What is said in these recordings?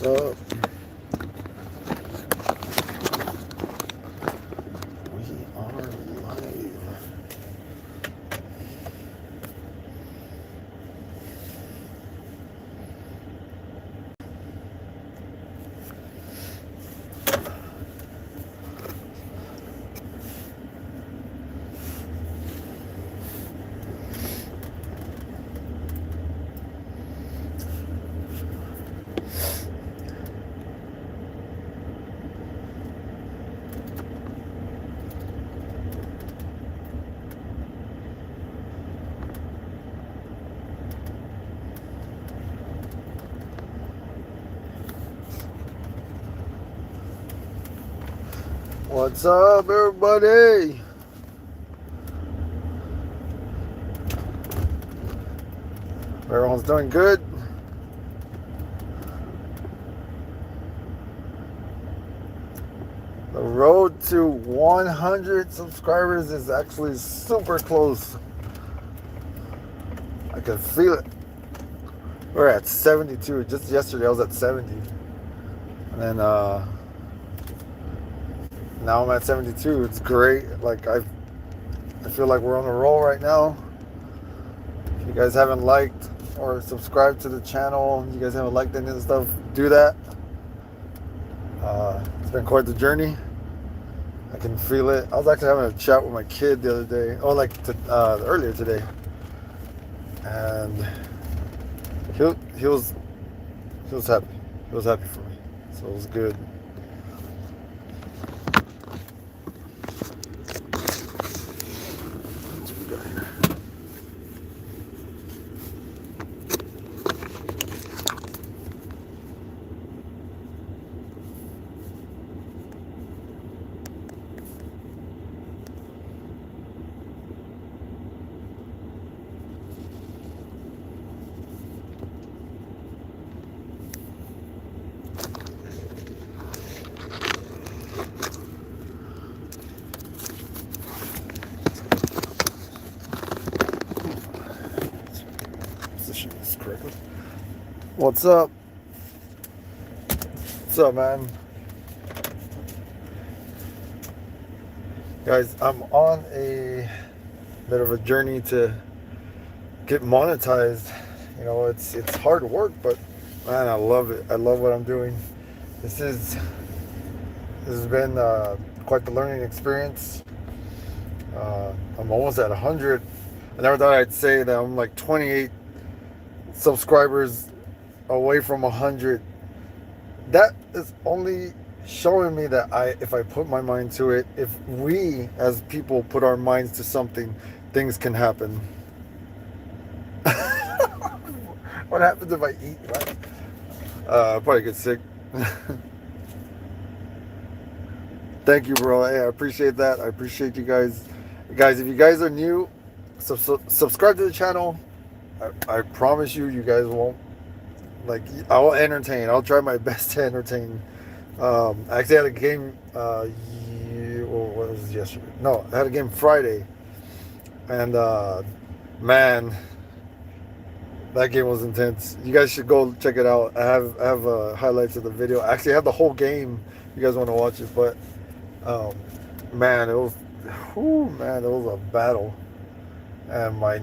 up? We are live. What's up, everybody? Everyone's doing good. The road to 100 subscribers is actually super close. I can feel it. We're at 72. Just yesterday I was at 70. And then now I'm at 72. It's great. Like I feel like we're on a roll right now. If you guys haven't liked or subscribed to the channel, you guys haven't liked any of the stuff, do that. It's been quite the journey. I can feel it. I was actually having a chat with my kid the other day, earlier today, and he was happy. He was happy for me, so it was good. What's up? What's up, man? Guys, I'm on a bit of a journey to get monetized. You know, it's hard work, but man, I love it. I love what I'm doing. This has been quite the learning experience. I'm almost at 100. I never thought I'd say that I'm like 28 subscribers away from 100. That is only showing me that if I put my mind to it, if we as people put our minds to something, things can happen. What happens if I eat? Probably get sick. Thank you, bro. Hey, I appreciate that. I appreciate you guys. Guys, if you guys are new, subscribe to the channel. I promise you, you guys won't. Like, I will entertain. I'll try my best to entertain. I actually had a game. What was it, yesterday? No, I had a game Friday, and man, that game was intense. You guys should go check it out. I have highlights of the video. I actually have the whole game. If you guys want to watch it, but man, it was a battle, and my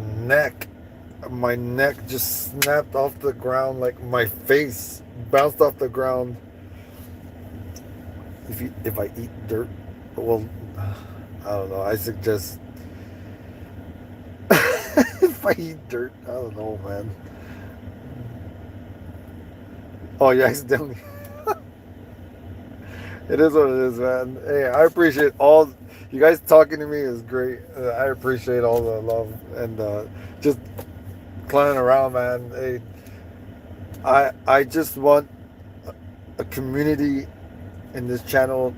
neck just snapped off the ground. Like my face bounced off the ground. If I eat dirt, well, I don't know. I suggest if I eat dirt, I don't know, man. Oh, you accidentally. It is what it is, man. Hey, I appreciate all you guys talking to me is great. I appreciate all the love and just clowning around, man. Hey, I just want a community in this channel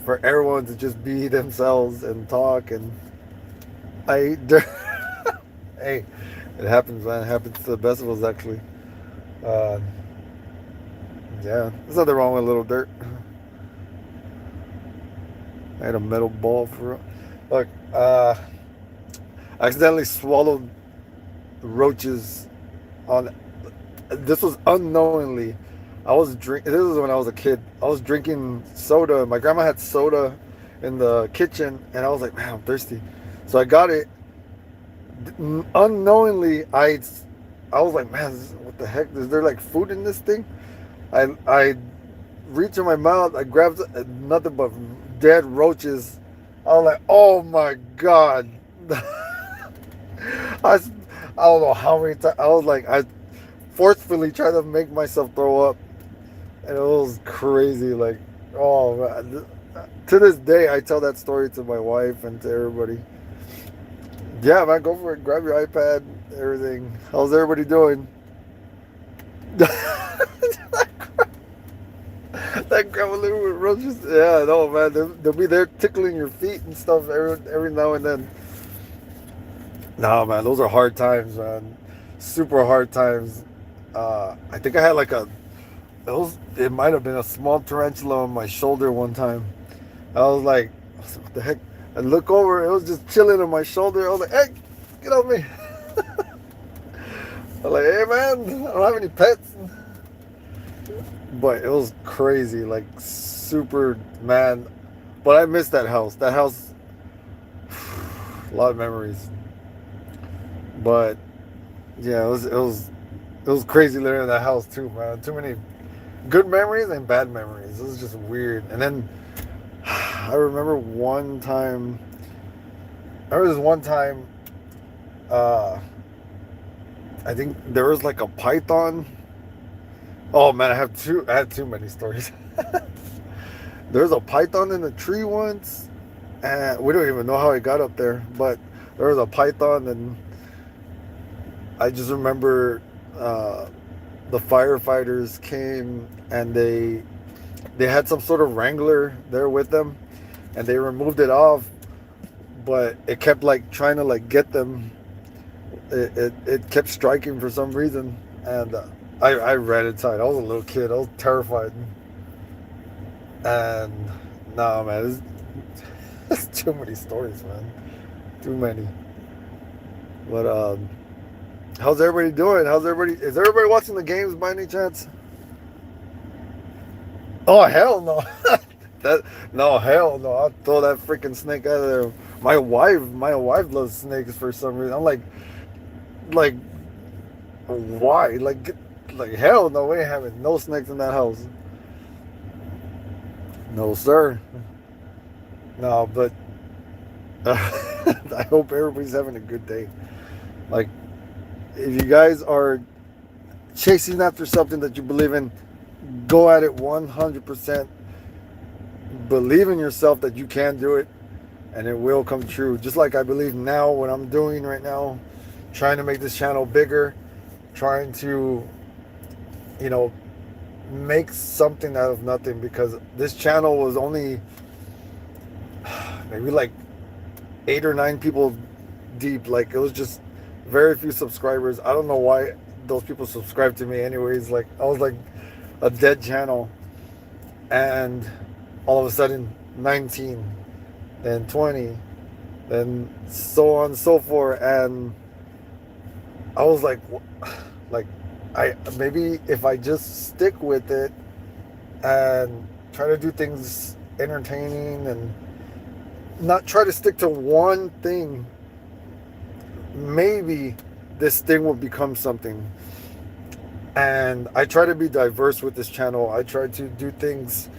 for everyone to just be themselves and talk, and I hey, it happens, man. It happens to the best of us, actually. Yeah, there's nothing wrong with a little dirt. I had a metal ball for look. I accidentally swallowed roaches on. This was unknowingly I was drink. This was when I was a kid. I was drinking soda. My grandma had soda in the kitchen, and I was like, man, I'm thirsty. So I got it. Unknowingly, I was like, man, what the heck? Is there like food in this thing? I reached in my mouth. I grabbed nothing but dead roaches. I was like, oh my god. I, I don't know how many times I was like, I forcefully tried to make myself throw up, and it was crazy. Like, oh man. To this day, I tell that story to my wife and to everybody. Yeah, man, go for it. Grab your iPad, everything. How's everybody doing? That grandma living with roaches. Yeah, no, man. They'll be there tickling your feet and stuff every now and then. No, man, those are hard times, man. Super hard times. I think I had like it might have been a small tarantula on my shoulder one time. I was like, what the heck? I look over, it was just chilling on my shoulder. I was like, hey, get off me. I was like, hey, man, I don't have any pets. But it was crazy, like super, man. But I miss that house. That house, a lot of memories. But yeah, it was crazy living in that house too, man. Too many good memories and bad memories. It was just weird. And then I remember one time. I remember this one time. Uh, I think there was like a python. Oh man, I have too many stories. There was a python in the tree once, and we don't even know how it got up there. But there was a python, and I just remember the firefighters came, and they had some sort of wrangler there with them, and they removed it off, but it kept like trying to like get them. It kept striking for some reason, and I ran inside. I was a little kid. I was terrified, and nah, man, there's too many stories, man, too many. But how's everybody doing? How's everybody? Is everybody watching the games by any chance? Oh hell no! That no hell no! I'll throw that freaking snake out of there. My wife loves snakes for some reason. I'm like why? Like hell no! We ain't having no snakes in that house. No sir. No, but I hope everybody's having a good day. Like if you guys are chasing after something that you believe in, go at it 100%. Believe in yourself that you can do it, and it will come true. Just like I believe now what I'm doing right now, trying to make this channel bigger, trying to, you know, make something out of nothing, because this channel was only maybe like 8 or 9 people deep. Like it was just very few subscribers. I don't know why those people subscribed to me anyways. Like I was like a dead channel, and all of a sudden 19, then 20, then so on and so forth. And I was like I maybe if I just stick with it and try to do things entertaining and not try to stick to one thing, maybe this thing will become something. And I try to be diverse with this channel. I try to do things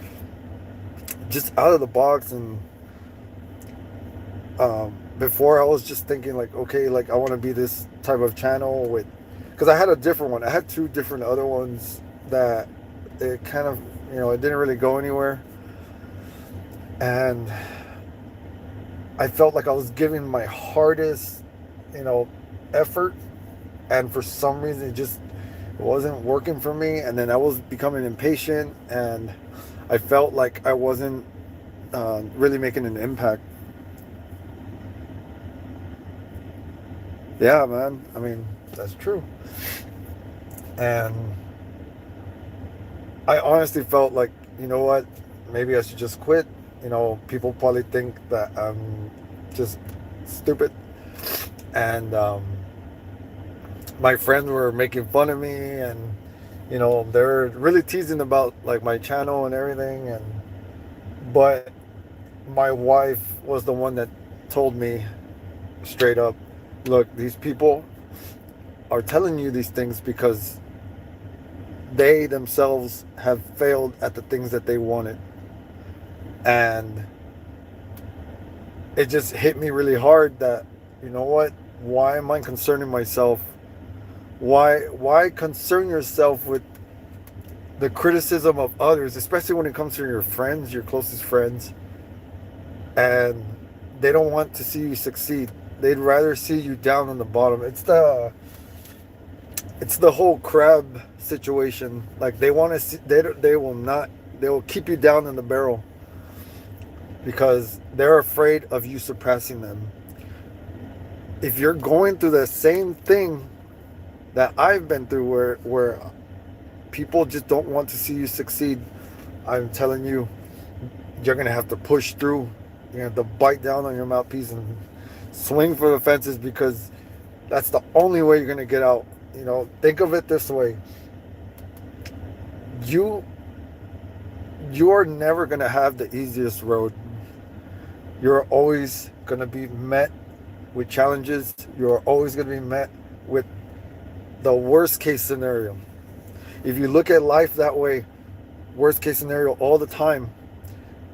just out of the box. And before I was just thinking like, okay, like I want to be this type of channel with, because I had a different one. I had 2 different other ones that it kind of, it didn't really go anywhere. And I felt like I was giving my hardest, effort, and for some reason it wasn't working for me. And then I was becoming impatient, and I felt like I wasn't really making an impact. Yeah, man. I mean, that's true. And I honestly felt like, you know what? Maybe I should just quit. People probably think that I'm just stupid. And my friends were making fun of me, and You know, they're really teasing about like my channel and everything, and but my wife was the one that told me straight up, look, these people are telling you these things because they themselves have failed at the things that they wanted. And it just hit me really hard that, you know what, why am I concerning myself? Why concern yourself with the criticism of others, especially when it comes to your friends, your closest friends, and they don't want to see you succeed. They'd rather see you down on the bottom. It's the whole crab situation. Like they want to see, they will not, they will keep you down in the barrel because they're afraid of you surpassing them. If you're going through the same thing that I've been through, where people just don't want to see you succeed, I'm telling you, you're gonna have to push through. You're gonna have to bite down on your mouthpiece and swing for the fences, because that's the only way you're gonna get out. You know, think of it this way: you you are never gonna have the easiest road. You're always gonna be met with challenges. You're always gonna be met with the worst case scenario. If you look at life that way, worst case scenario all the time,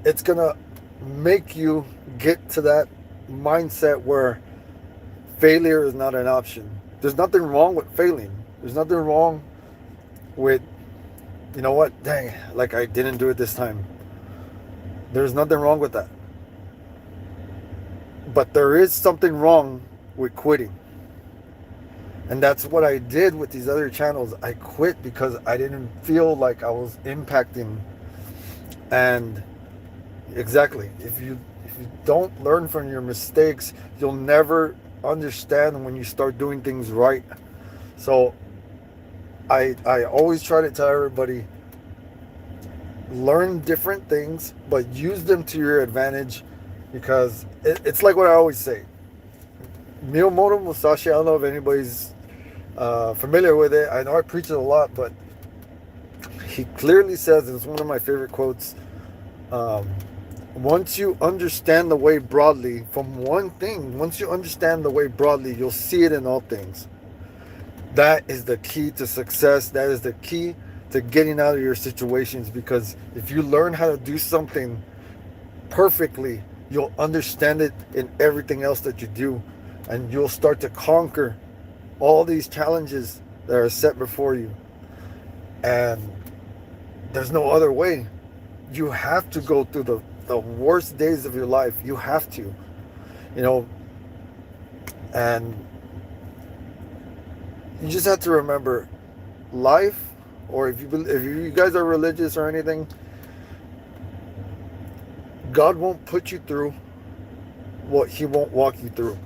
it's gonna make you get to that mindset where failure is not an option. There's nothing wrong with failing. There's nothing wrong with, you know what, dang, like I didn't do it this time. There's nothing wrong with that. But there is something wrong with quitting. And that's what I did with these other channels. I quit because I didn't feel like I was impacting. And exactly, if you don't learn from your mistakes, you'll never understand when you start doing things right. So I always try to tell everybody, learn different things, but use them to your advantage, because it's like what I always say. Miyamoto Musashi, I don't know if anybody's familiar with it. I know I preach it a lot, but he clearly says, and it's one of my favorite quotes, once you understand the way broadly from one thing, once you understand the way broadly, you'll see it in all things. That is the key to success. That is the key to getting out of your situations, because if you learn how to do something perfectly, you'll understand it in everything else that you do, and you'll start to conquer all these challenges that are set before you. And there's no other way. You have to go through the worst days of your life. You have to, you know, and you just have to remember, life, or if you guys are religious or anything, God won't put you through what He won't walk you through.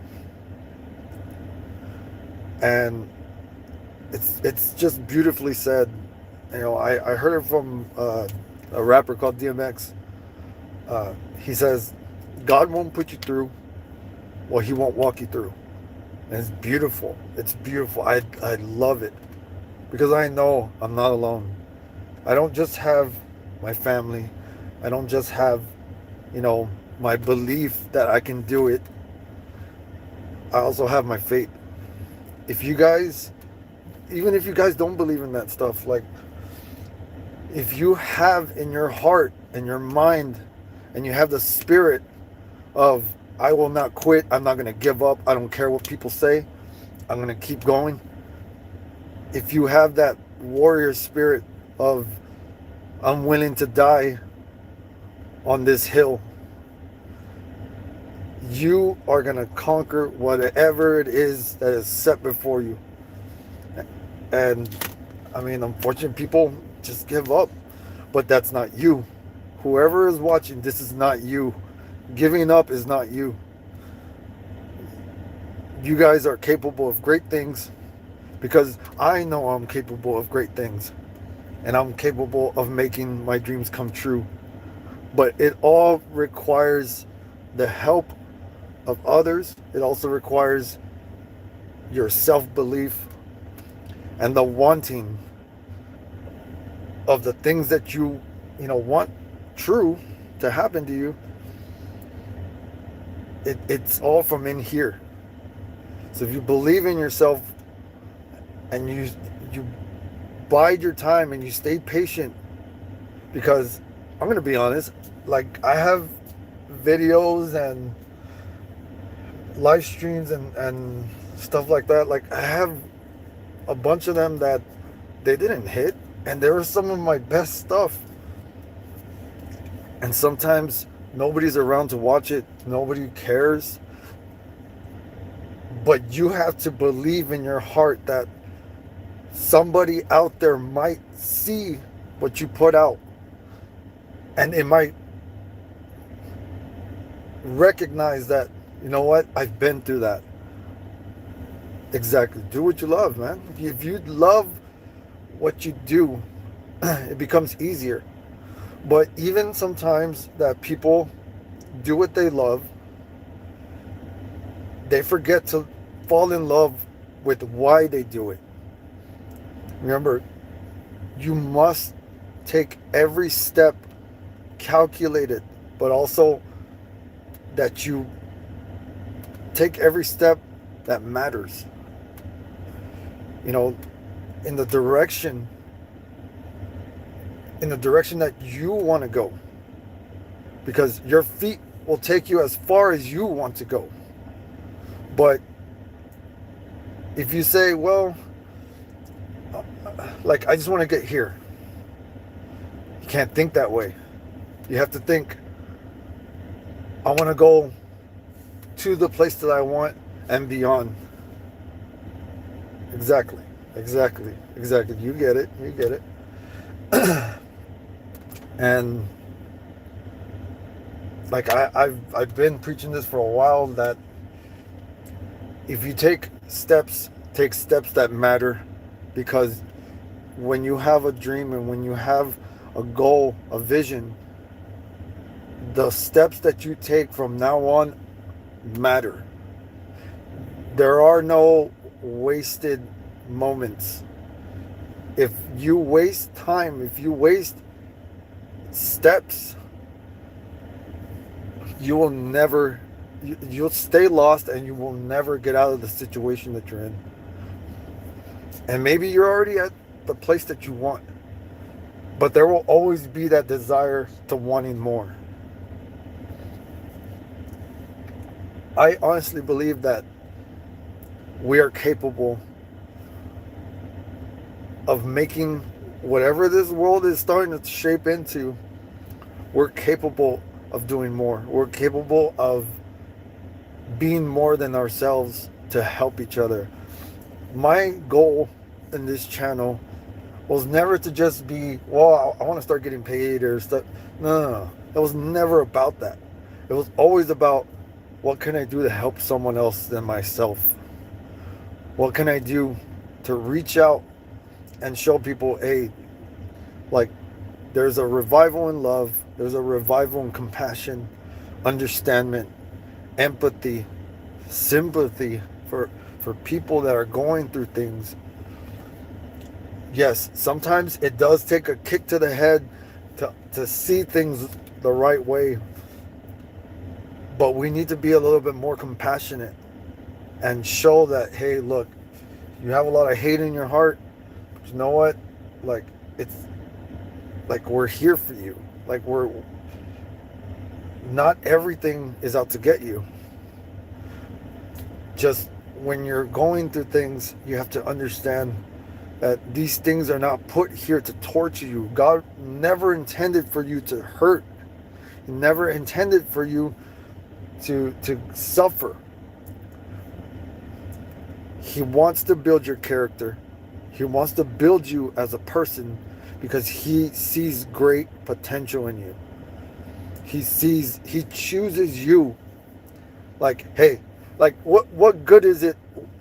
And it's just beautifully said. You know, I heard it from a rapper called DMX. He says, God won't put you through what He won't walk you through. And it's beautiful. It's beautiful. I love it, because I know I'm not alone. I don't just have my family. I don't just have, you know, my belief that I can do it. I also have my faith. If you guys, even if you guys don't believe in that stuff, like, if you have in your heart and your mind, and you have the spirit of, I will not quit, I'm not going to give up, I don't care what people say, I'm going to keep going. If you have that warrior spirit of, I'm willing to die on this hill, you are going to conquer whatever it is that is set before you. And I mean, unfortunately, people just give up, but that's not you. Whoever is watching, this is not you. Giving up is not you. You guys are capable of great things, because I know I'm capable of great things, and I'm capable of making my dreams come true. But it all requires the help of others. It also requires your self-belief and the wanting of the things that you want true to happen to you, it's all from in here. So if you believe in yourself and you bide your time and you stay patient, because I'm gonna be honest, like I have videos and live streams and stuff like that. Like I have a bunch of them that they didn't hit, and they were some of my best stuff. And sometimes nobody's around to watch it, nobody cares. But you have to believe in your heart that somebody out there might see what you put out, and it might recognize that, you know what, I've been through that. Exactly. Do what you love, man. If you love what you do, it becomes easier. But even sometimes that people do what they love, they forget to fall in love with why they do it. Remember, you must take every step calculated, but also that you take every step that matters. In the direction that you want to go. Because your feet will take you as far as you want to go. But if you say, well, like, I just want to get here, you can't think that way. You have to think, I want to go to the place that I want and beyond. Exactly. You get it. And like I've been preaching this for a while, that if you take steps that matter. Because when you have a dream and when you have a goal, a vision, the steps that you take from now on matter. There are no wasted moments. If you waste time, if you waste steps, you will never, you'll stay lost, and you will never get out of the situation that you're in. And maybe you're already at the place that you want, but there will always be that desire to wanting more. I honestly believe that we are capable of making whatever this world is starting to shape into. We're capable of doing more. We're capable of being more than ourselves to help each other. My goal in this channel was never to just be, well, I want to start getting paid or stuff. No. It was never about that. It was always about, what can I do to help someone else than myself? What can I do to reach out and show people, hey, like, there's a revival in love, there's a revival in compassion, understanding, empathy, sympathy for people that are going through things. Yes, sometimes it does take a kick to the head to see things the right way, but we need to be a little bit more compassionate and show that, hey, look, you have a lot of hate in your heart, but you know what, like, it's like, we're here for you. Like, not everything is out to get you. Just when you're going through things, you have to understand that these things are not put here to torture you. God never intended for you to hurt. He never intended for you to suffer. He wants to build your character. He wants to build you as a person, because he sees great potential in you. He chooses you. Like, hey, like, what good is it?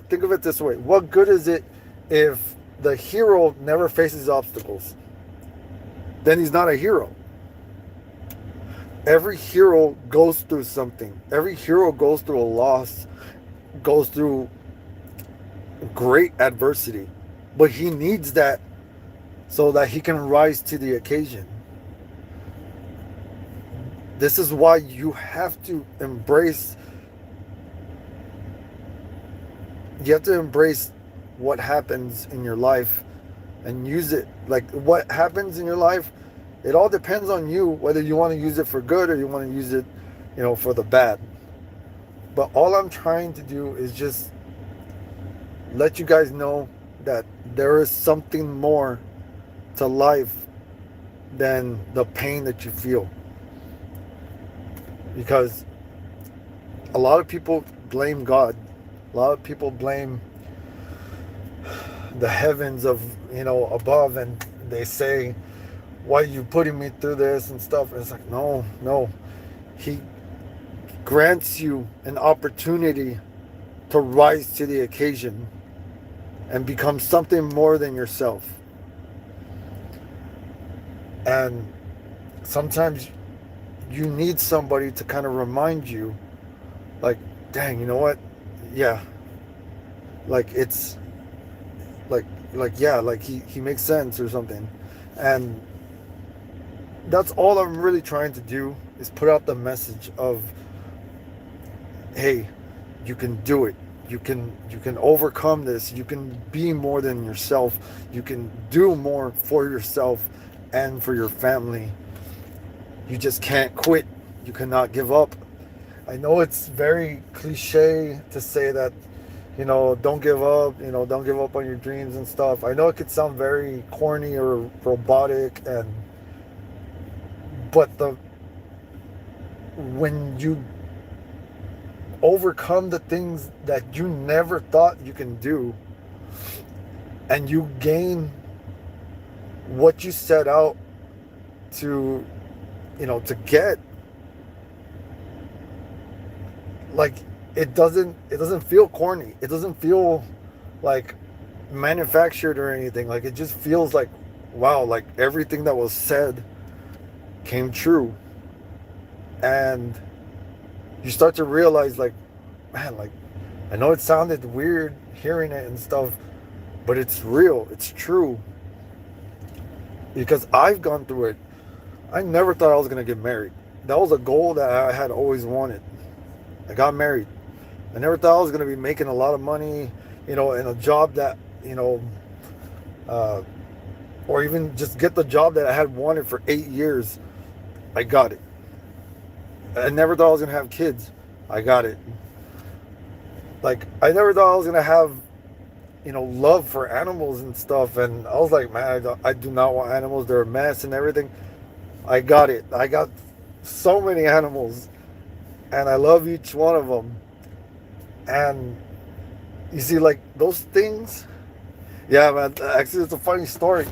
Think of it this way. What good is it if the hero never faces obstacles? Then he's not a hero. Every hero goes through something. Every hero goes through a loss, goes through great adversity. But he needs that so that he can rise to the occasion. This is why you have to embrace, what happens in your life and use it. Like, what happens in your life, it all depends on you, whether you want to use it for good or you want to use it, for the bad. But all I'm trying to do is just let you guys know that there is something more to life than the pain that you feel. Because a lot of people blame God. A lot of people blame the heavens of, above, and they say, why are you putting me through this and stuff? And it's like, no. He grants you an opportunity to rise to the occasion and become something more than yourself. And sometimes you need somebody to kind of remind you, like, dang, you know what? Yeah. Like, it's like he makes sense or something. And that's all I'm really trying to do, is put out the message of, hey, you can do it. You can overcome this. You can be more than yourself. You can do more for yourself and for your family. You just can't quit. You cannot give up. I know it's very cliche to say that, don't give up, don't give up on your dreams and stuff. I know it could sound very corny or robotic, but when you overcome the things that you never thought you can do, and you gain what you set out to get, like, it doesn't feel corny. It doesn't feel like manufactured or anything. Like, it just feels like, wow, like everything that was said came true. And you start to realize, like, man, like, I know it sounded weird hearing it and stuff, but it's real. It's true. Because I've gone through it. I never thought I was going to get married. That was a goal that I had always wanted. I got married. I never thought I was going to be making a lot of money, in a job that, or even just get the job that I had wanted for 8 years. I got it. I never thought I was going to have kids. I got it. Like, I never thought I was going to have, love for animals and stuff. And I was like, man, I do not want animals. They're a mess and everything. I got it. I got so many animals, and I love each one of them. And you see, like, those things, yeah, man, actually, it's a funny story.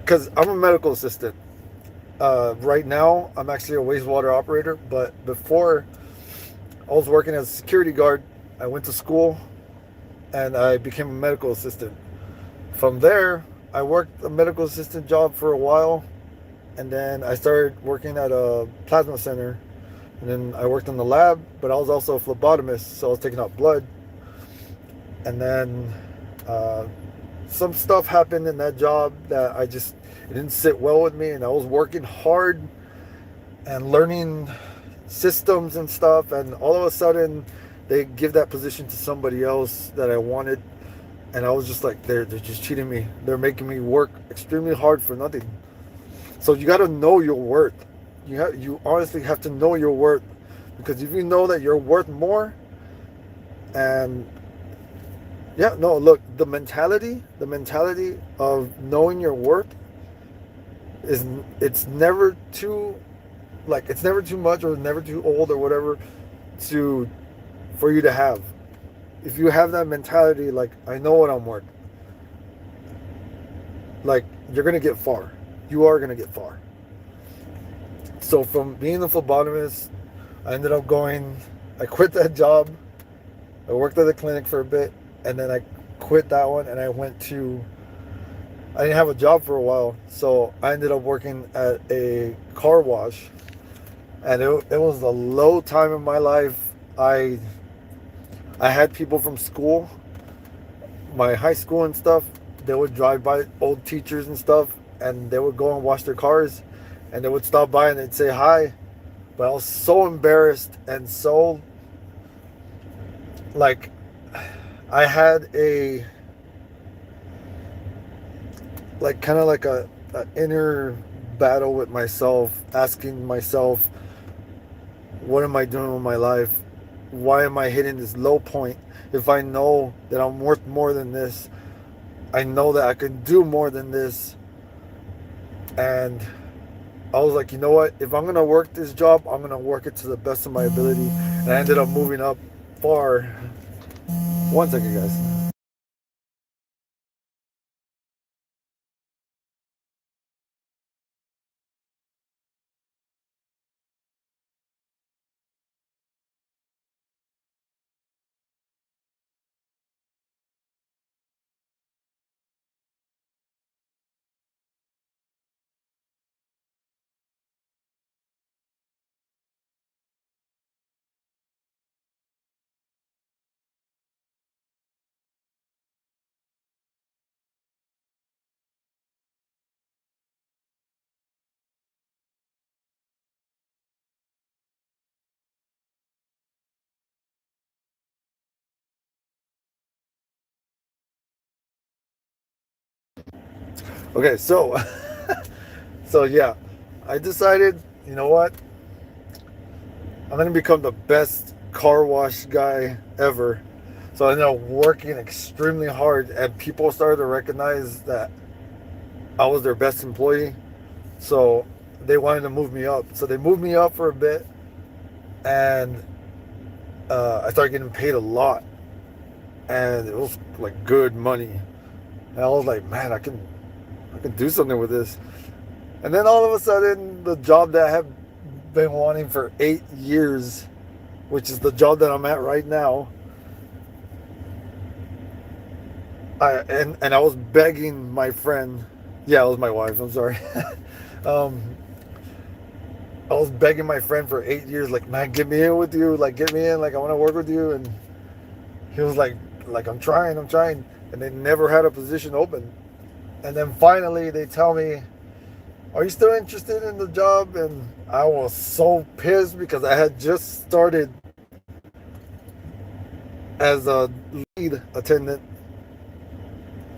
Because I'm a medical assistant. Right now, I'm actually a wastewater operator, but before, I was working as a security guard. I went to school, and I became a medical assistant. From there, I worked a medical assistant job for a while, and then I started working at a plasma center. And then I worked in the lab, but I was also a phlebotomist, so I was taking out blood. And then some stuff happened in that job that it didn't sit well with me, and I was working hard and learning systems and stuff, and all of a sudden they give that position to somebody else that I wanted, and I was just like, they're just cheating me. They're making me work extremely hard for nothing. So you got to know your worth. You honestly have to know your worth, because if you know that you're worth more, and look, the mentality of knowing your worth it's never too much or never too old or whatever for you to have. If you have that mentality, like, I know what I'm worth, like, you're gonna get far. You are gonna get far. So from being a phlebotomist, I quit that job. I worked at the clinic for a bit, and then I quit that one, and I didn't have a job for a while, so I ended up working at a car wash, and it was a low time in my life. I had people from school, my high school and stuff, they would drive by old teachers and stuff, and they would go and wash their cars, and they would stop by and they'd say hi. But I was so embarrassed and so like I had a like kind of like a inner battle with myself, asking myself, what am I doing with my life? Why am I hitting this low point? If I know that I'm worth more than this, I know that I can do more than this. And I was like, you know what? If I'm gonna work this job, I'm gonna work it to the best of my ability. And I ended up moving up far. One second, guys. Okay, so so yeah, I decided, you know what? I'm gonna become the best car wash guy ever. So I ended up working extremely hard, and people started to recognize that I was their best employee. So they wanted to move me up. So they moved me up for a bit, and I started getting paid a lot, and it was like good money. And I was like, man, I can do something with this. And then all of a sudden, the job that I have been wanting for 8 years, which is the job that I'm at right now, and I was begging my friend. Yeah, it was my wife. I'm sorry. um, I was begging my friend for 8 years, like, man, get me in with you. Like, get me in. Like, I want to work with you. And he was like, I'm trying, I'm trying. And they never had a position open. And then finally, they tell me, are you still interested in the job? And I was so pissed because I had just started as a lead attendant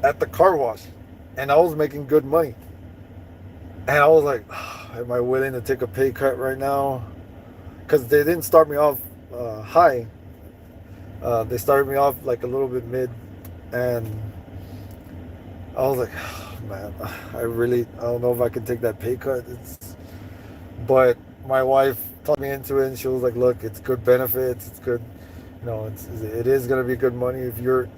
at the car wash, and I was making good money. And I was like, am I willing to take a pay cut right now? Because they didn't start me off high. They started me off like a little bit mid, and I was like, man, I don't know if I can take that pay cut. But my wife talked me into it, and she was like, look, it's good benefits, it's good, it is gonna be good money if you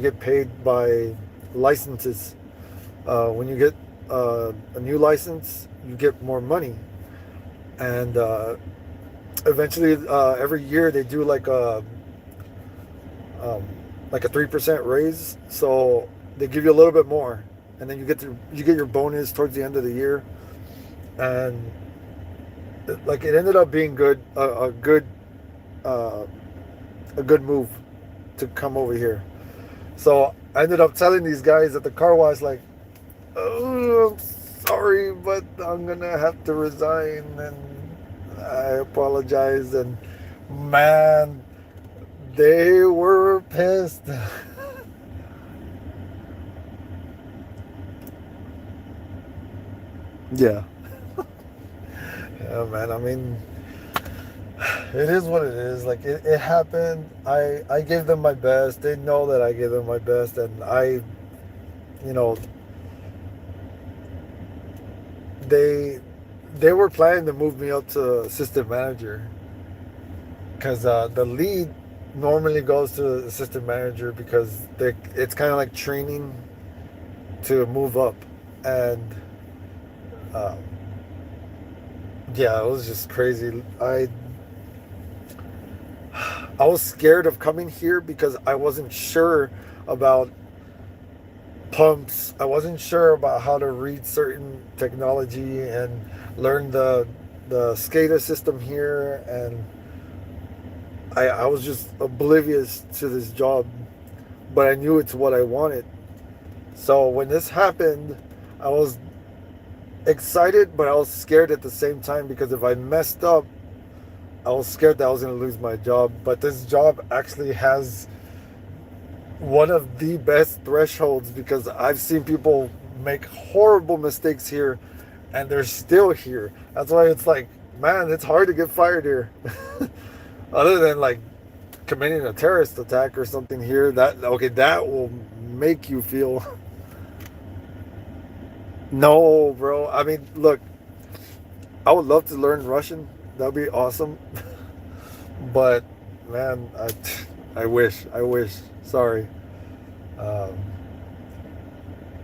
get paid by licenses. When you get a new license, you get more money, and eventually, every year they do like a 3% raise, so they give you a little bit more, and then you get your bonus towards the end of the year, and like it ended up being good, uh, a good move to come over here. So I ended up telling these guys at the car wash, like, oh, I'm sorry, but I'm gonna have to resign, and I apologize. And man, they were pissed. Yeah. Yeah, man. I mean, it is what it is. Like it happened. I gave them my best. They know that I gave them my best, and you know, they they were planning to move me up to assistant manager, because the lead normally goes to assistant manager because it's kind of like training to move up. And um, yeah, it was just crazy. I was scared of coming here because I wasn't sure about pumps. I wasn't sure about how to read certain technology and learn the SCADA system here, and I was just oblivious to this job, but I knew it's what I wanted. So when this happened, I was excited, but I was scared at the same time because if I messed up, I was scared that I was going to lose my job. But this job actually has one of the best thresholds because I've seen people make horrible mistakes here and they're still here. That's why it's like, man, it's hard to get fired here. Other than like committing a terrorist attack or something here, that okay, that will make you feel. No, bro. I mean, look, I would love to learn Russian. That'd be awesome. But man, I wish. Sorry. Um,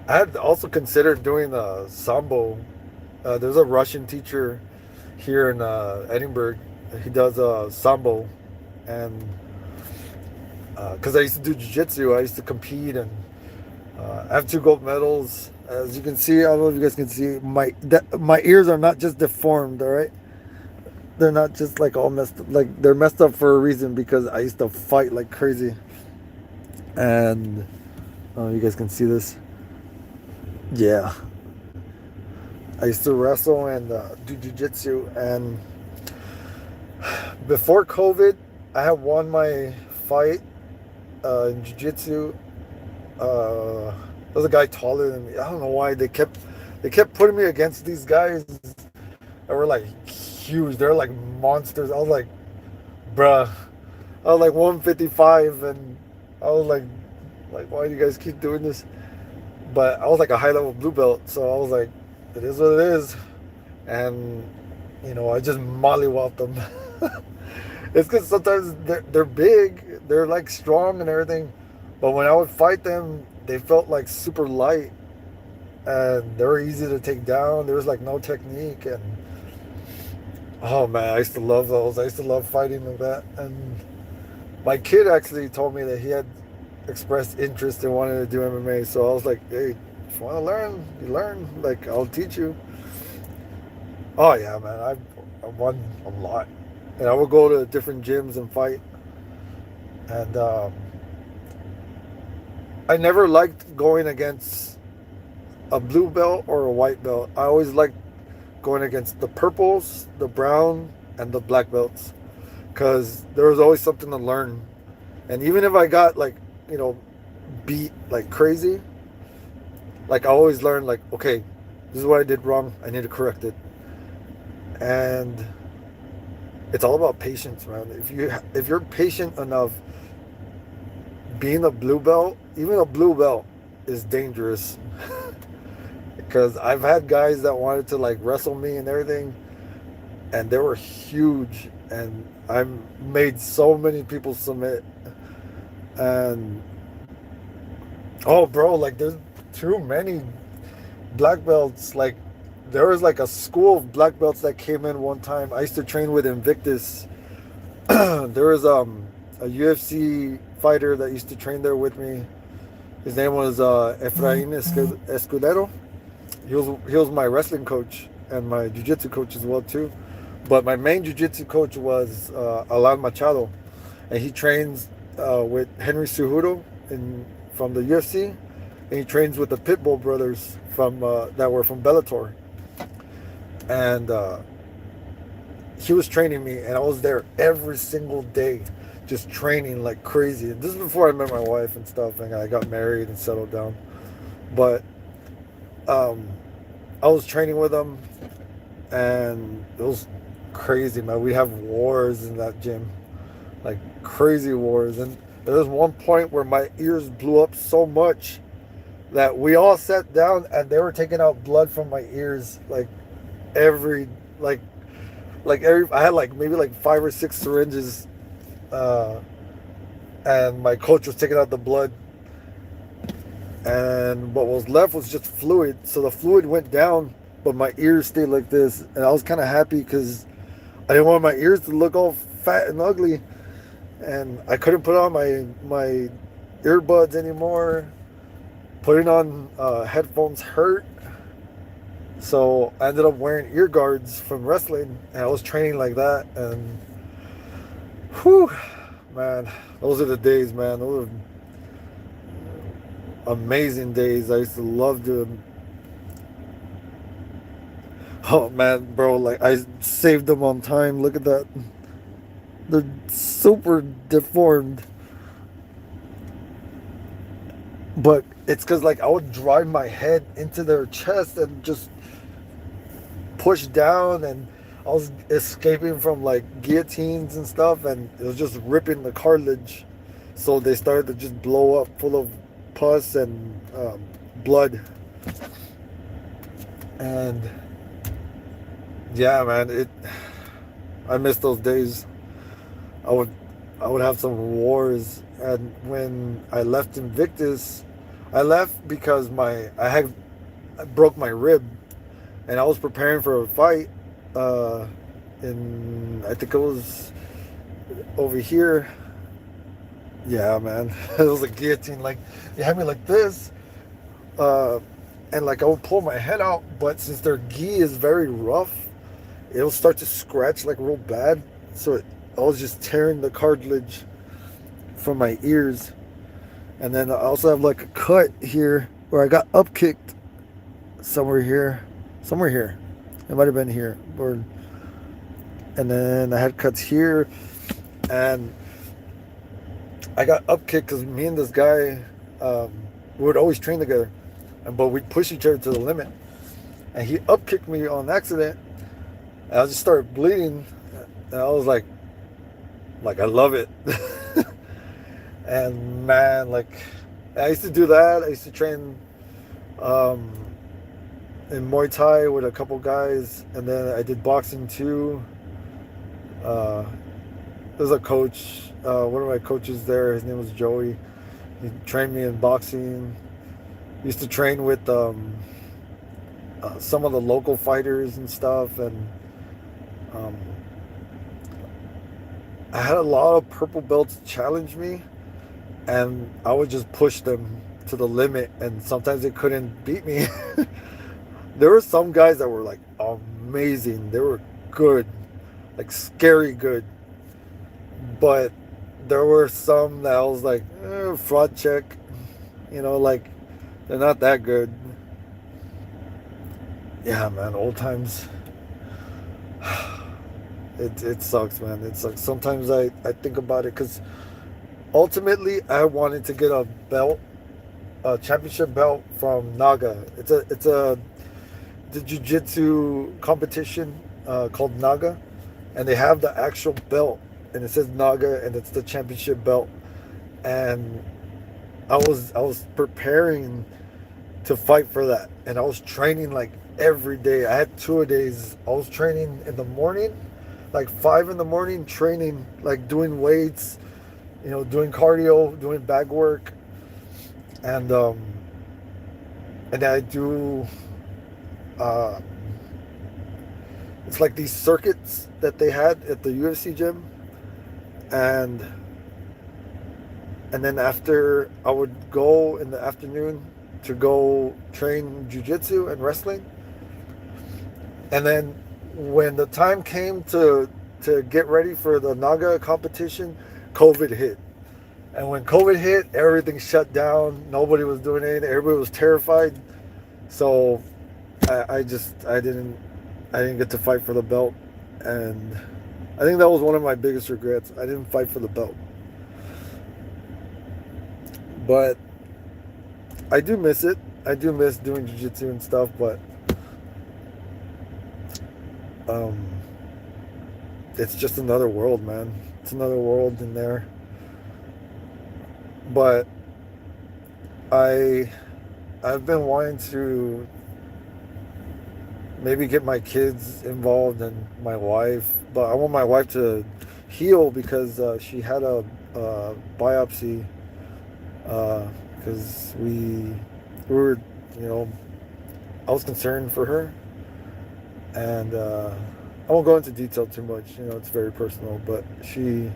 I had also considered doing the sambo. There's a Russian teacher here in Edinburgh. He does sambo, and because I used to do jiu-jitsu, I used to compete, and I have 2 gold medals. As you can see, I don't know if you guys can see, my ears are not just deformed, all right? They're not just like all messed up. Like they're messed up for a reason because I used to fight like crazy. And you guys can see this. Yeah, I used to wrestle and do jiu-jitsu. And before COVID, I had won my fight in jiu-jitsu. There was a guy taller than me. I don't know why they kept putting me against these guys that were like huge. They're like monsters. I was like, bruh. I was like 155, and I was like, why do you guys keep doing this? But I was like a high level blue belt, so I was like, it is what it is. And I just mollywhopped them. It's because sometimes they're big, they're like strong and everything, but when I would fight them, they felt like super light, and they were easy to take down. There was like no technique, and oh man, I used to love those. I used to love fighting like that. And my kid actually told me that he had expressed interest in wanting to do MMA. So I was like, hey, if you want to learn, you learn. Like, I'll teach you. Oh yeah, man, I won a lot, and I would go to different gyms and fight. And I never liked going against a blue belt or a white belt. I always liked going against the purples, the brown, and the black belts, because there was always something to learn. And even if I got like, beat like crazy, like I always learned like, okay, this is what I did wrong. I need to correct it. And it's all about patience, man. If you're patient enough, being a blue belt, even a blue belt, is dangerous. Because I've had guys that wanted to like wrestle me and everything, and they were huge, and I made so many people submit. And oh, bro, like there's too many black belts. Like there was like a school of black belts that came in one time. I used to train with Invictus. There was a UFC fighter that used to train there with me. His name was Efrain Escudero. He was my wrestling coach and my jiu-jitsu coach as well too. But my main jiu-jitsu coach was Alan Machado, and he trains with Henry Cejudo from the UFC, and he trains with the Pitbull brothers that were from Bellator. And he was training me, and I was there every single day, just training like crazy. And this is before I met my wife and stuff, and I got married and settled down. But I was training with him, and it was crazy, man. We have wars in that gym, like crazy wars. And there was one point where my ears blew up so much that we all sat down, and they were taking out blood from my ears, like every I had like maybe like 5 or 6 syringes, and my coach was taking out the blood, and what was left was just fluid. So the fluid went down, but my ears stayed like this, and I was kind of happy because I didn't want my ears to look all fat and ugly, and I couldn't put on my earbuds anymore. Putting on headphones hurt, so I ended up wearing ear guards from wrestling, and I was training like that. And whew, man, those are the days, man. amazing days. I used to love doing. Oh man, bro, like I saved them on time. Look at that. They're super deformed. But it's because like I would drive my head into their chest and just push down, and I was escaping from like guillotines and stuff, and it was just ripping the cartilage. So they started to just blow up full of pus and blood. And yeah, man, I miss those days. I would I would have some wars. And when I left Invictus, I left because I broke my rib, and I was preparing for a fight. Uh, in I think it was over here. Yeah, man, it was a guillotine. Like they had me like this, uh, and like I would pull my head out, but since their gi is very rough, it'll start to scratch like real bad. So I was just tearing the cartilage from my ears. And then I also have like a cut here where I got up kicked somewhere here. Somewhere here. It might have been here. And then I had cuts here. And I got up kicked because me and this guy, we would always train together. But we'd push each other to the limit. And he up kicked me on accident. And I just started bleeding. And I was like I love it. And man, like I used to do that. I used to train um, in Muay Thai with a couple guys, and then I did boxing too. Uh, there's a coach, one of my coaches there. His name was Joey. He trained me in boxing. Used to train with some of the local fighters and stuff, and um, I had a lot of purple belts challenge me, and I would just push them to the limit, and sometimes they couldn't beat me. There were some guys that were like amazing. They were good, like scary good. But there were some that I was like, fraud check, like they're not that good. Yeah, man, old times. It sucks, man. It sucks. Sometimes I think about it because ultimately I wanted to get a belt, a championship belt from Naga. It's a the jiu-jitsu competition called Naga, and they have the actual belt, and it says Naga, and it's the championship belt. And I was preparing to fight for that, and I was training like every day. I had 2 days. I was training in the morning, like 5 in the morning, training like doing weights, doing cardio, doing bag work, and and I do. Uh, it's like these circuits that they had at the UFC gym, and and then after I would go in the afternoon to go train jiu-jitsu and wrestling, and then when the time came to get ready for the Naga competition, COVID hit. And when COVID hit, everything shut down. Nobody was doing anything. Everybody was terrified. So I didn't get to fight for the belt, and I think that was one of my biggest regrets. I didn't fight for the belt, but I do miss it. I do miss doing jiu-jitsu and stuff, but um, it's just another world, man. It's another world in there. But I I've been wanting to maybe get my kids involved and my wife, but I want my wife to heal because she had a biopsy because we were, you know, I was concerned for her, and I won't go into detail too much. It's very personal, but she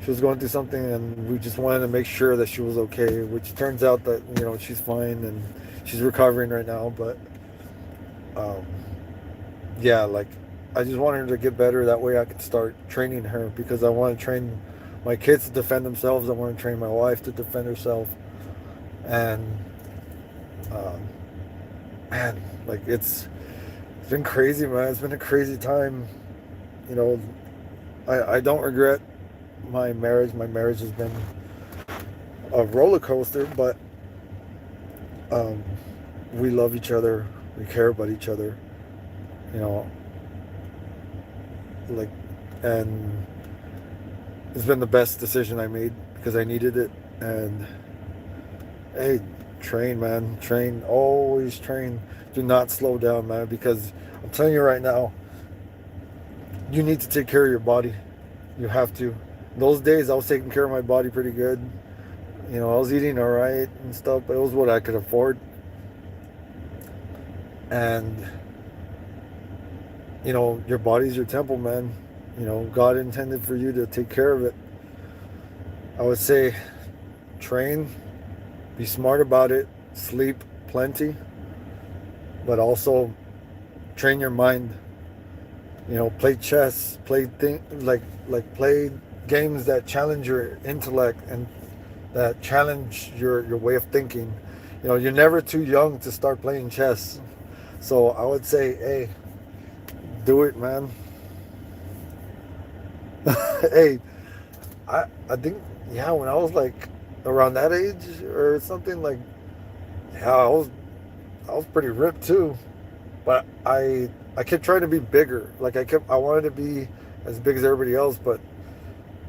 was going through something, and we just wanted to make sure that she was okay. Which turns out that she's fine and she's recovering right now. But um, yeah, like I just wanted her to get better. That way, I could start training her because I want to train my kids to defend themselves. I want to train my wife to defend herself. And um, man, like it's been crazy, man. It's been a crazy time. You know, I don't regret my marriage. My marriage has been a roller coaster, but um, we love each other. We care about each other. You know, like, and it's been the best decision I made because I needed it. And hey, train, man, train. Always train. Do not slow down, man, because I'm telling you right now, you need to take care of your body. You have to. Those days, I was taking care of my body pretty good. You know, I was eating all right and stuff, but it was what I could afford. And you know, your body's your temple, man. You know, God intended for you to take care of it. I would say train, be smart about it, sleep plenty, but also train your mind. You know, play chess, play games that challenge your intellect and that challenge your way of thinking. You know, you're never too young to start playing chess. So I would say, hey, do it, man. Hey, I think yeah, when I was like around that age or something, like yeah, I was pretty ripped too. But I kept trying to be bigger. Like I wanted to be as big as everybody else, but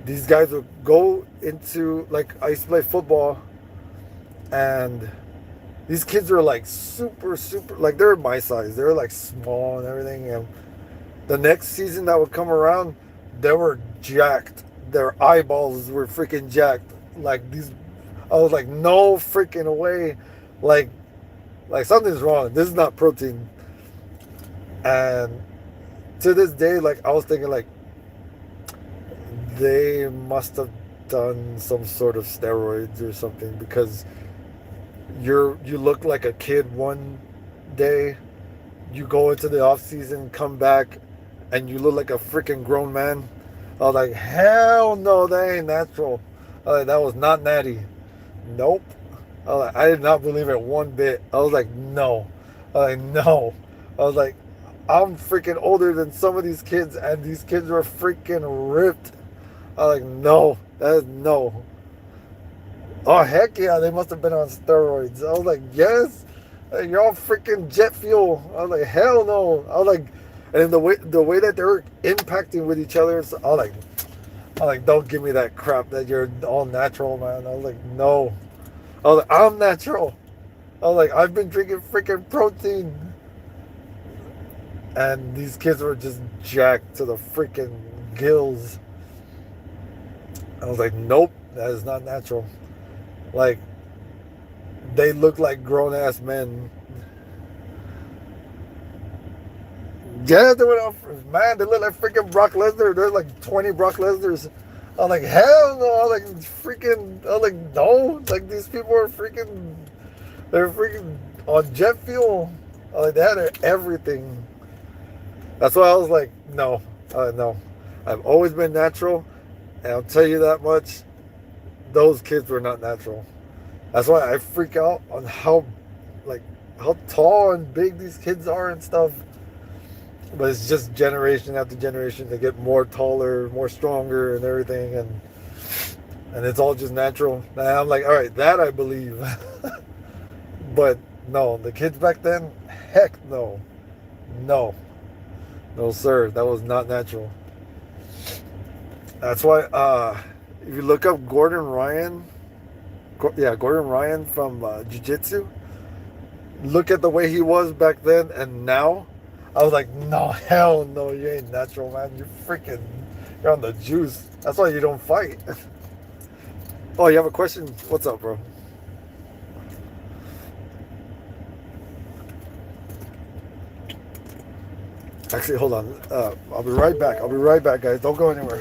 these guys would go into like I used to play football and these kids were like super like they're my size. They were like small and everything. And the next season that would come around, they were jacked. Their eyeballs were freaking jacked. Like these, I was like, no freaking way. Like, like something's wrong. This is not protein. And to this day, like I was thinking, like they must have done some sort of steroids or something because you look like a kid one day, you go into the off season, come back, and you look like a freaking grown man. I was like, hell no, that ain't natural. I was like, that was not natty. Nope. I was like, I did not believe it one bit. I was like, no. I was like, no. I was like, I'm freaking older than some of these kids, and these kids were freaking ripped. I was like, no, that is no. Oh heck yeah, they must have been on steroids. I was like, yes, you're all freaking jet fuel. I was like, hell no. I was like, and the way that they were impacting with each other, so I was like, don't give me that crap that you're all natural, man. I was like, no. I was like, I'm natural. I was like, I've been drinking freaking protein, and these kids were just jacked to the freaking gills. I was like, nope, that is not natural. Like they look like grown ass men. Yeah, they went off. Man, they look like freaking Brock Lesnar. They're like 20 Brock Lesnar's. I'm like, hell no. I'm like, freaking. I'm like, no. Like, these people are freaking. They're freaking on jet fuel. I'm like, they had everything. That's why I was like, no. No. I've always been natural. And I'll tell you that much. Those kids were not natural. That's why I freak out on like, how tall and big these kids are and stuff. But it's just generation after generation they get more taller, more stronger, and everything, and it's all just natural. And I'm like, all right, that I believe. But no, the kids back then, heck no, no, no sir, that was not natural. That's why if you look up Gordon Ryan, yeah, Gordon Ryan from Jiu-Jitsu, look at the way he was back then and now. I was like, no, hell no, you ain't natural, man. You're on the juice. That's why you don't fight. Oh, you have a question? What's up, bro? Actually, hold on. I'll be right back. I'll be right back, guys. Don't go anywhere.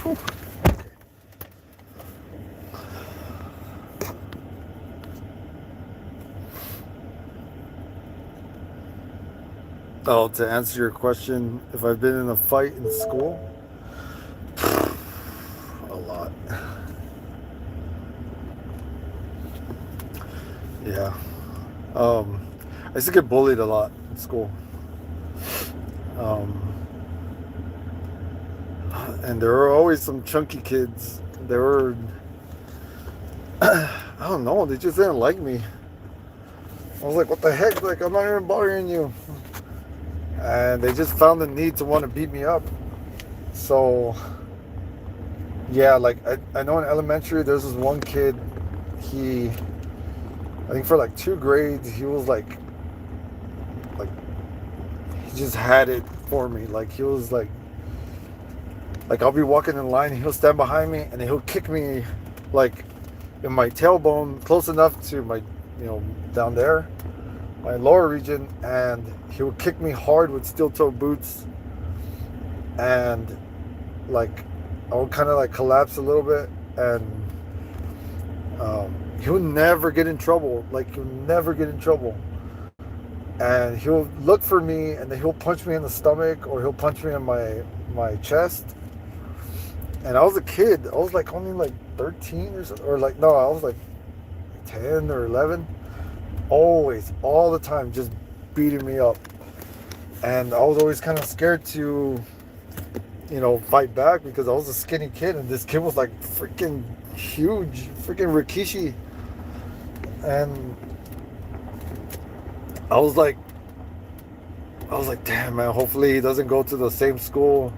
Whew. Oh, to answer your question, if I've been in a fight in school, a lot. Yeah. I used to get bullied a lot in school. Um, and there were always some chunky kids. There were, I don't know, they just didn't like me. I was like, what the heck? Like, I'm not even bothering you. And they just found the need to want to beat me up. So, yeah, like, I know in elementary, there's this one kid, I think for like 2 grades, he was like, he just had it for me. Like, he was like I'll be walking in line, he'll stand behind me, and then he'll kick me, like, in my tailbone, close enough to my, down there, my lower region, and he would kick me hard with steel-toe boots, and, like, I would kind of, like, collapse a little bit, and he would never get in trouble. Like, he would never get in trouble. And he'll look for me, and then he'll punch me in the stomach, or he'll punch me in my chest. And I was a kid. I was like only like 13 or something, or like, no, I was like 10 or 11. Always, all the time, just beating me up. And I was always kind of scared to, fight back, because I was a skinny kid, and this kid was like freaking huge, freaking Rikishi. And I was like, damn, man, hopefully he doesn't go to the same school,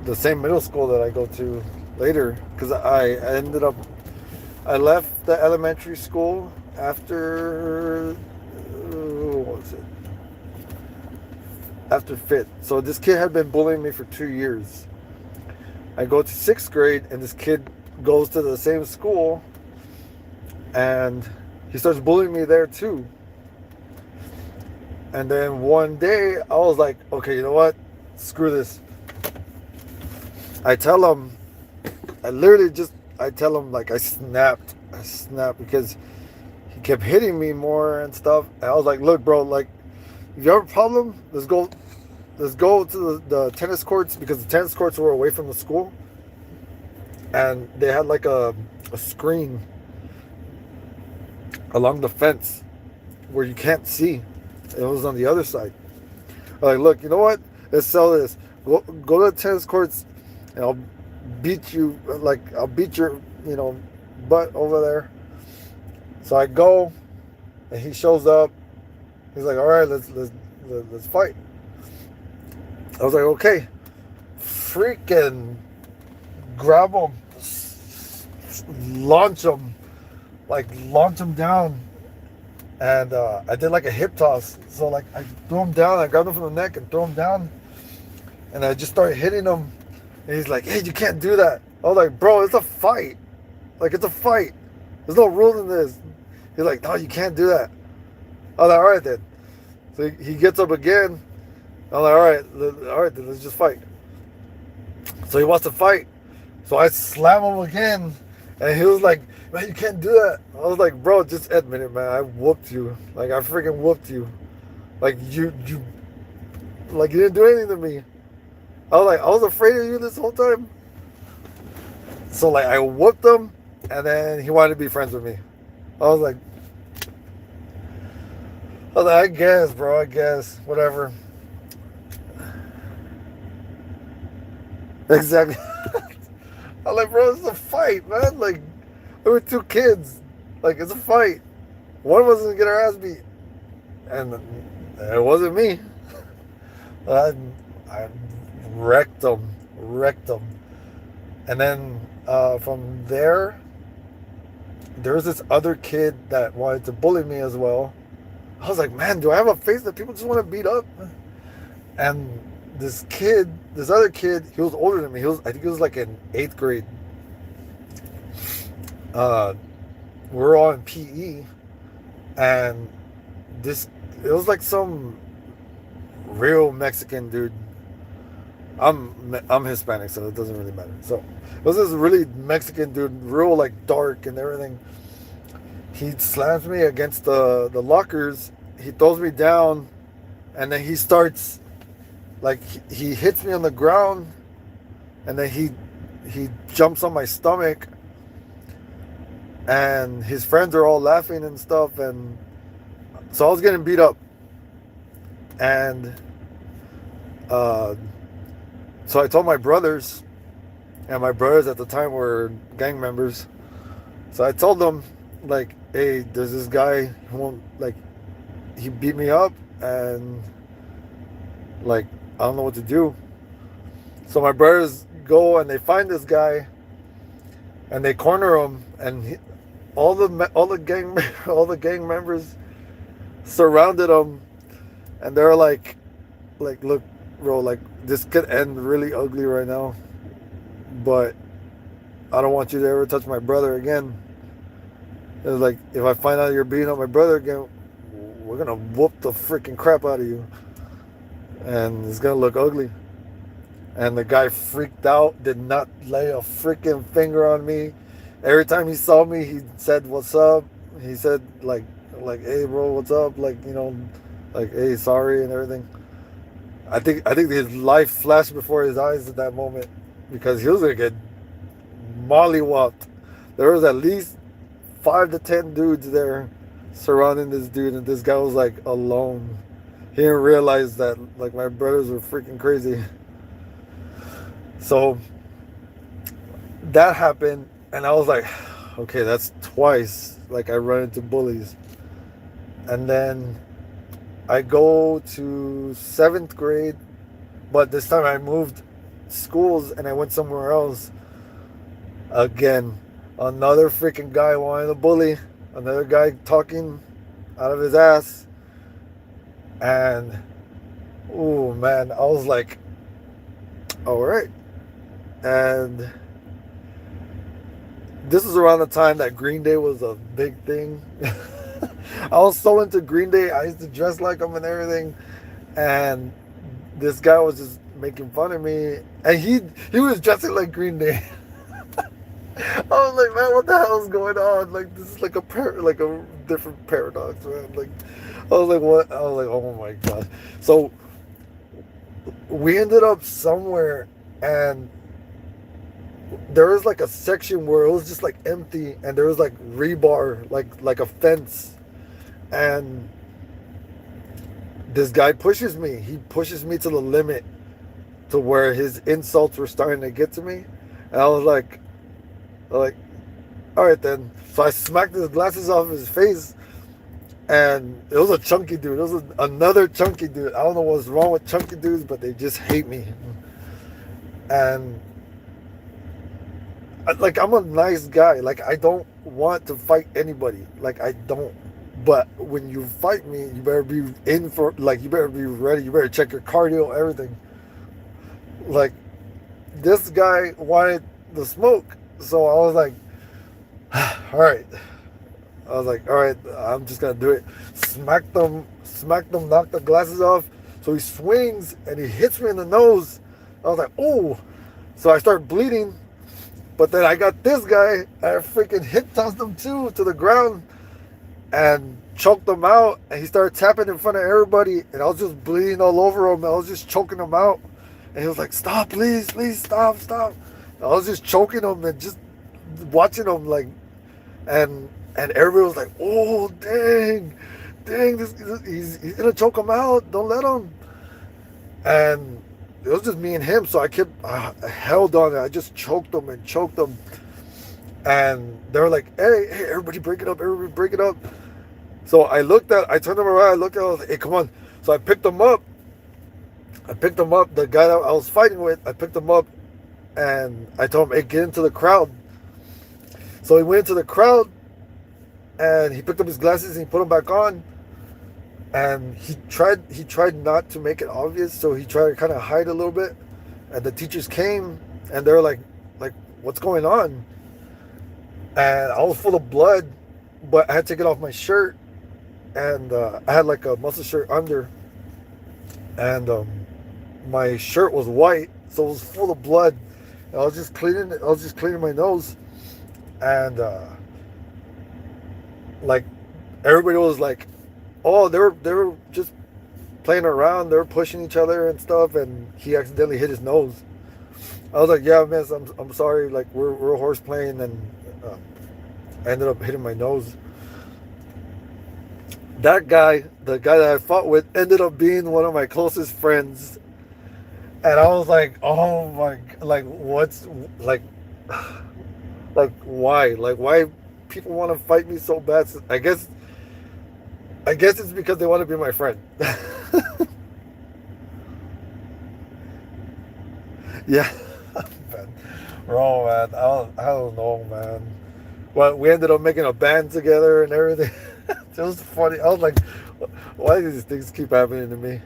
the same middle school that I go to later. Because I left the elementary school after, what was it? After 5th. So this kid had been bullying me for 2 years. I go to 6th grade, and this kid goes to the same school, and he starts bullying me there too. And then one day, I was like, okay, you know what? Screw this. I tell him, like, I snapped because he kept hitting me more and stuff. And I was like, look, bro, like, if you have a problem, let's go to the tennis courts, because the tennis courts were away from the school. And they had like a screen along the fence where you can't see. It was on the other side. I'm like, look, you know what? Let's sell this. Go to the tennis courts, and I'll beat you. Like, I'll beat your, butt over there. So I go, and he shows up. He's like, all right, let's fight. I was like, okay. Freaking grab him, launch him down. And I did like a hip toss. So, like, I threw him down. I grabbed him from the neck and threw him down. And I just started hitting him. And he's like, hey, you can't do that. I was like, bro, it's a fight. Like, it's a fight. There's no rules in this. He's like, no, you can't do that. I was like, all right, then. So he gets up again. I'm like, all right, then let's just fight. So he wants to fight. So I slam him again. And he was like, man, you can't do that. I was like, bro, just admit it, man. I whooped you. Like, I freaking whooped you. Like, you didn't do anything to me. I was like, I was afraid of you this whole time. So, like, I whooped him, and then he wanted to be friends with me. I was like, I guess, bro, whatever. Exactly. I'm like, bro, it's a fight, man. Like, there were 2 kids. Like, it's a fight. One of us is gonna get our ass beat. And it wasn't me. I wrecked him. And then from there was this other kid that wanted to bully me as well. I was like, man, do I have a face that people just want to beat up? And this other kid, he was older than me. I think he was like in 8th grade. We're all in PE, and it was like some real Mexican dude. I'm Hispanic, so it doesn't really matter. So it was this really Mexican dude, real like dark and everything. He slams me against the lockers. He throws me down, and then he starts like he hits me on the ground, and then he jumps on my stomach, and his friends are all laughing and stuff, and so I was getting beat up, and uh, so I told my brothers, and my brothers at the time were gang members. So I told them, like, hey, there's this guy who won't, like, he beat me up, and like I don't know what to do. So my brothers go and they find this guy, and they corner him, and all the gang members surrounded him, and they're like, look, bro, like this could end really ugly right now, but I don't want you to ever touch my brother again. It was like, if I find out you're beating up my brother again, we're gonna whoop the freaking crap out of you, and it's gonna look ugly. And the guy freaked out, did not lay a freaking finger on me. Every time he saw me, he said, "What's up?" He said, like, "Hey, bro, what's up?" Like, you know, like, "Hey, sorry," and everything. I think his life flashed before his eyes at that moment, because he was gonna get mollywopped. There was at least 5 to 10 dudes there surrounding this dude, and this guy was like alone. He didn't realize that like my brothers were freaking crazy. So that happened, and I was like, okay, that's twice like I run into bullies. And then I go to 7th grade, but this time I moved schools and I went somewhere else. Again, another freaking guy wanting to bully, another guy talking out of his ass. And oh man, I was like, all right. And this was around the time that Green Day was a big thing. I was so into Green Day. I used to dress like them and everything. And this guy was just making fun of me, and he was dressing like Green Day. I was like, man, what the hell is going on? Like, this is like like a different paradox, man. Like, I was like, what? I was like, oh my gosh. So we ended up somewhere, and there was like a section where it was just like empty, and there was like rebar, like a fence, and this guy pushes me. He pushes me to the limit, to where his insults were starting to get to me, and I was like, all right then. So I smacked his glasses off his face, and it was a chunky dude. It was another chunky dude. I don't know what's wrong with chunky dudes, but they just hate me. And like, I'm a nice guy. Like, I don't want to fight anybody. Like, I don't. But when you fight me, you better be in for, like, you better be ready. You better check your cardio, everything. Like, this guy wanted the smoke. So I was like, all right. I was like, all right, I'm just gonna do it. Smack them, knock the glasses off. So he swings and he hits me in the nose. I was like, oh. So I start bleeding. But then I got this guy, and I freaking hip tossed him too to the ground and choked him out. And he started tapping in front of everybody, and I was just bleeding all over him. I was just choking him out. And he was like, stop, please, stop. I was just choking him and just watching him, like, and everybody was like, oh, dang, he's gonna choke him out. Don't let him. And it was just me and him, so I kept I held on it. I just choked him. And they were like, hey, everybody break it up. So I turned him around, I looked at him, I was like, hey, come on. So I picked him up. The guy that I was fighting with, I picked him up, and I told him, hey, get into the crowd. So he went into the crowd, and he picked up his glasses and he put them back on. And he tried not to make it obvious, so he tried to kind of hide a little bit. And the teachers came, and they were like, what's going on? And I was full of blood, but I had to take it off my shirt, and I had like a muscle shirt under, and my shirt was white, so it was full of blood. And I was just cleaning my nose, and like everybody was like, oh, they were just playing around, they were pushing each other and stuff, and he accidentally hit his nose. I was like, yeah, miss, I'm sorry, like we're horse playing, and uh, I ended up hitting my nose. That guy, the guy that I fought with, ended up being one of my closest friends, and I was like, oh my, like what's like why people want to fight me so bad? I guess it's because they want to be my friend. Yeah, man. Bro, man, I don't know, man. Well, we ended up making a band together and everything. It was funny. I was like, why do these things keep happening to me?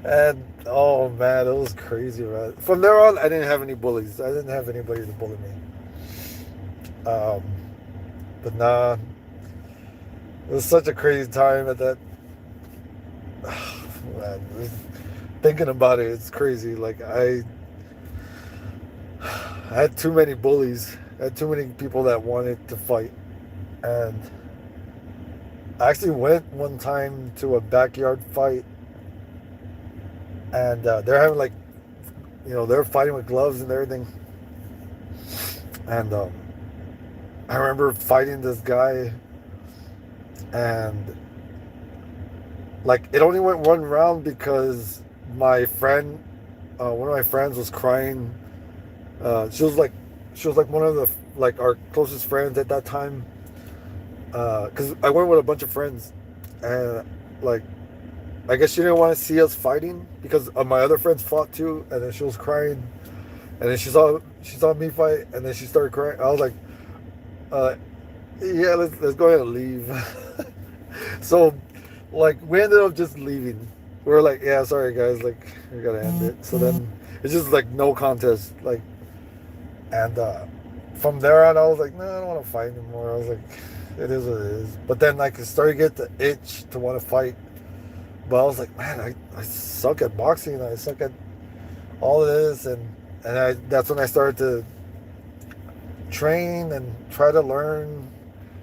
And oh man, it was crazy, man. From there on, I didn't have any bullies. I didn't have anybody to bully me. Um, but nah, it was such a crazy time at that. Man, thinking about it, it's crazy. Like I had too many bullies. I had too many people that wanted to fight, and I actually went one time to a backyard fight, and they're having like, they're fighting with gloves and everything, and I remember fighting this guy, and like it only went one round because my friend, one of my friends was crying. She was like, one of the like our closest friends at that time. Because I went with a bunch of friends, and like I guess she didn't want to see us fighting because my other friends fought too, and then she was crying, and then she saw me fight, and then she started crying. I was like, uh, yeah, let's go ahead and leave. So like we ended up just leaving. We were like, yeah, sorry guys, like we gotta end it. So then it's just like no contest, like, and from there on I was like, no, I don't want to fight anymore. I was like, it is what it is. But then like it started to get the itch to want to fight. But I was like, man, I suck at boxing. I suck at all of this, and that's when I started to train and try to learn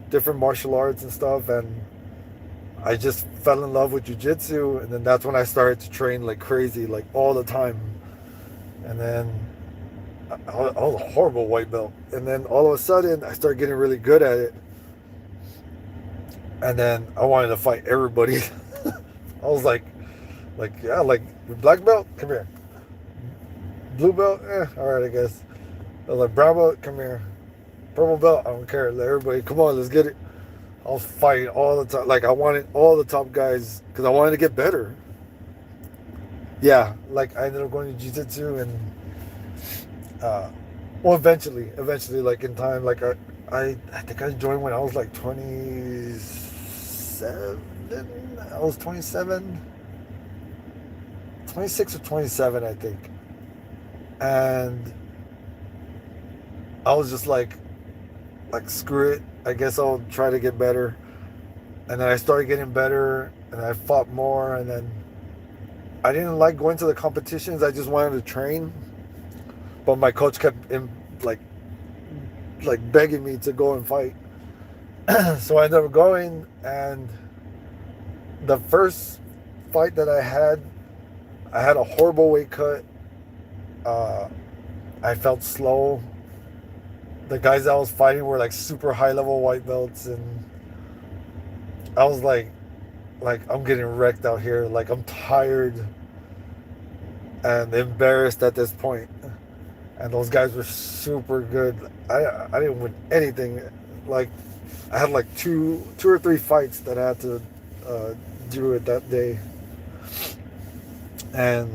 different martial arts and stuff, and I just fell in love with jujitsu, and then that's when I started to train like crazy, like all the time. And then I was a horrible white belt, and then all of a sudden I started getting really good at it, and then I wanted to fight everybody. I was like yeah, like black belt, come here. Blue belt, all right, I guess. I was like brown belt, come here. Purple belt, I don't care. Let everybody, come on, let's get it. I was fighting all the time. Like I wanted all the top guys because I wanted to get better. Yeah, like I ended up going to jiu-jitsu, and well, eventually, like in time, like I think I joined when I was like 27. I was 27, 26 or 27, I think. And I was just like screw it. I guess I'll try to get better. And then I started getting better, and I fought more, and then I didn't like going to the competitions. I just wanted to train. But my coach kept like begging me to go and fight. So I ended up going, and the first fight that I had a horrible weight cut. Uh, I felt slow. The guys that I was fighting were like super high level white belts, and I was like I'm getting wrecked out here. Like I'm tired and embarrassed at this point. And those guys were super good. I didn't win anything. Like I had like two or three fights that I had to do it that day, and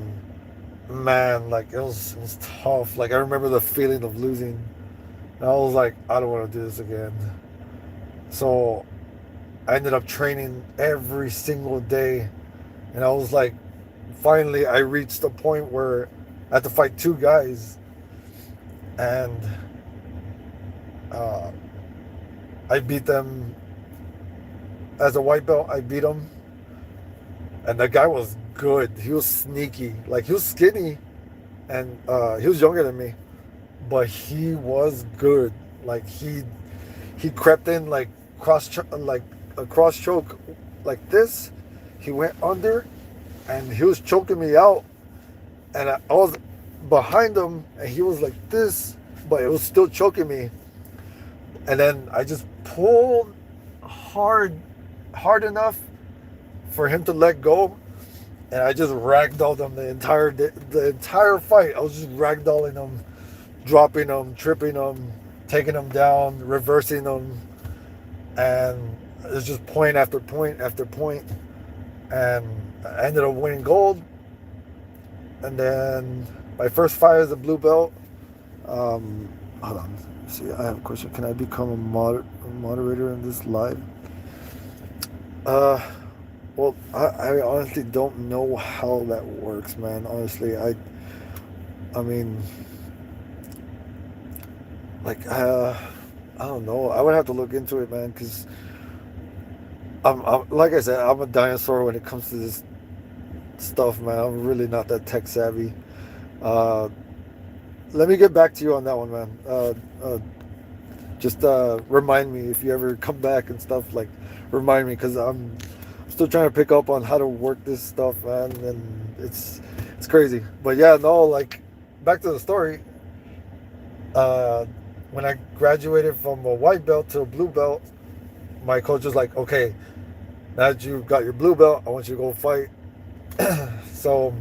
man, like it was tough. Like I remember the feeling of losing. And I was like, I don't want to do this again. So I ended up training every single day, and I was like, finally, I reached a point where I had to fight two guys, and uh, I beat them as a white belt. I beat him, and the guy was good. He was sneaky. Like he was skinny, and he was younger than me, but he was good. Like he crept in like like a cross choke like this. He went under, and he was choking me out, and I was behind him, and he was like this, but it was still choking me. And then I just pulled hard, hard enough for him to let go, and I just ragdolled him the entire fight. I was just ragdolling him, dropping him, tripping him, taking him down, reversing him, and it was just point after point after point, and I ended up winning gold. And then my first fight as a blue belt. Hold on. See, I have a question. Can I become a moderator in this live? Uh, well, I honestly don't know how that works, man. Honestly, I mean, like, I don't know. I would have to look into it, man, because I'm like I said, I'm a dinosaur when it comes to this stuff, man. I'm really not that tech savvy. Uh, Let me get back to you on that one, man. Just remind me if you ever come back and stuff. Like, remind me, because I'm still trying to pick up on how to work this stuff, man. And it's crazy. But yeah, no, like, back to the story. Uh, when I graduated from a white belt to a blue belt, my coach was like, "Okay, now that you got your blue belt, I want you to go fight." So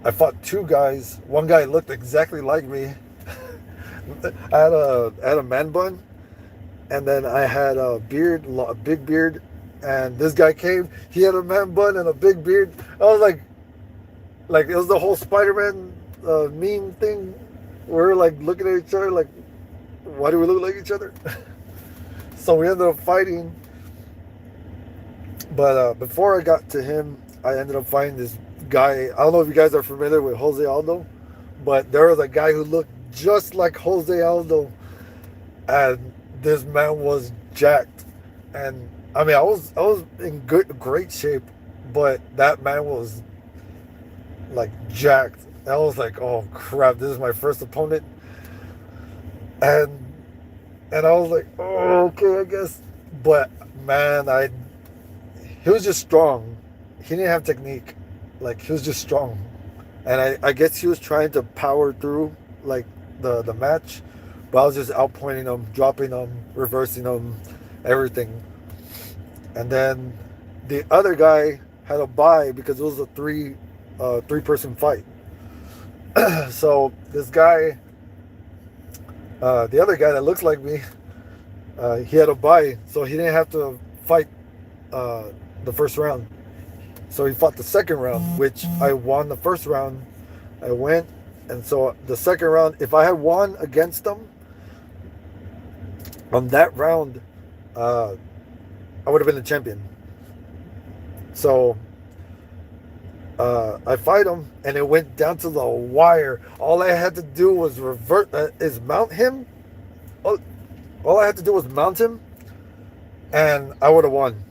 I fought two guys. One guy looked exactly like me. I had a man bun, and then I had a beard, a big beard. And this guy came. He had a man bun and a big beard. I was like it was the whole Spider-Man meme thing. We're like looking at each other, like, why do we look like each other? So we ended up fighting. But before I got to him, I ended up finding this guy. I don't know if you guys are familiar with Jose Aldo, but there was a guy who looked just like Jose Aldo, and this man was jacked. And I mean, I was in great shape, but that man was like jacked. And I was like, oh crap, this is my first opponent, and I was like, oh, okay, I guess. But man, he was just strong. He didn't have technique. Like, he was just strong. And I guess he was trying to power through like the match, but I was just outpointing him, dropping him, reversing him, everything. And then the other guy had a bye because it was a three person fight. So this guy, the other guy that looks like me, he had a bye, so he didn't have to fight uh, the first round. So he fought the second round, which I won the first round. I went, and so the second round, if I had won against him on that round, I would have been the champion. So I fight him, and it went down to the wire. All I had to do was mount him. All I had to do was mount him, and I would have won.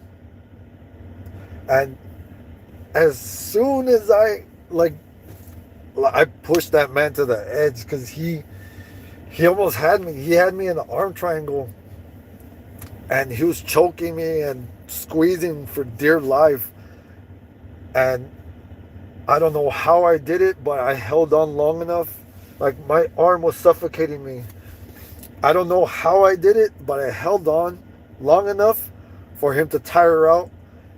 And as soon as I pushed that man to the edge, because he almost had me. He had me in the arm triangle, and he was choking me and squeezing for dear life. And I don't know how I did it, but I held on long enough. Like, my arm was suffocating me. I don't know how I did it, but I held on long enough for him to tire out.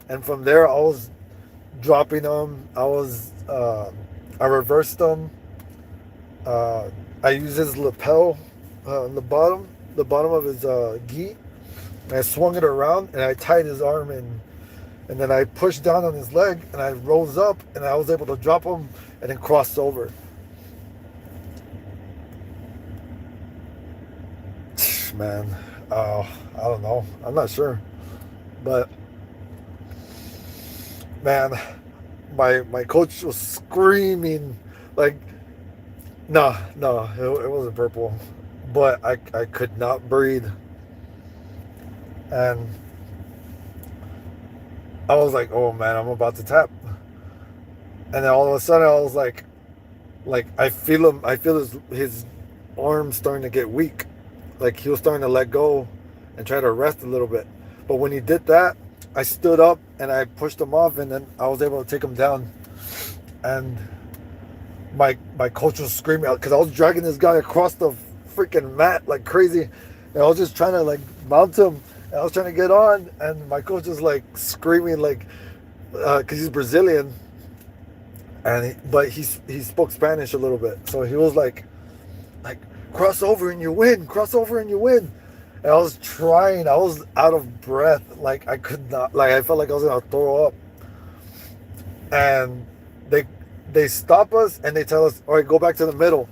And from there, I was dropping him. I reversed him. I used his lapel, the bottom of his gi, and I swung it around, and I tied his arm in. And then I pushed down on his leg, and I rose up, and I was able to drop him, and then cross over. Man, I don't know. I'm not sure, but man, my coach was screaming like, no, it wasn't purple, but I could not breathe, and I was like, oh man, I'm about to tap. And then all of a sudden I was like, like I feel him. I feel his arms starting to get weak. Like he was starting to let go and try to rest a little bit. But when he did that, I stood up and I pushed him off, and then I was able to take him down. And my coach was screaming out because I was dragging this guy across the freaking mat like crazy, and I was just trying to like mount him. And I was trying to get on, and my coach was like screaming like, because he's Brazilian, and but he spoke Spanish a little bit, so he was like cross over and you win, cross over and you win. And I was trying, I was out of breath, like I could not, like I felt like I was gonna throw up. And they they stop us and they tell us, all right, go back to the middle,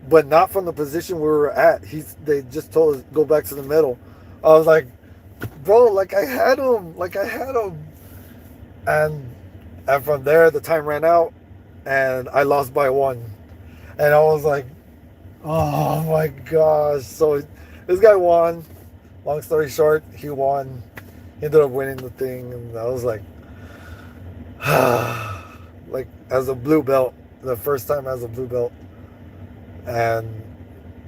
but not from the position we were at. They just told us go back to the middle. I was like, bro, like I had him, and from there the time ran out, and I lost by one, and I was like, oh my gosh. So this guy won. Long story short, he won. He ended up winning the thing, and I was like, like as a blue belt, the first time as a blue belt, and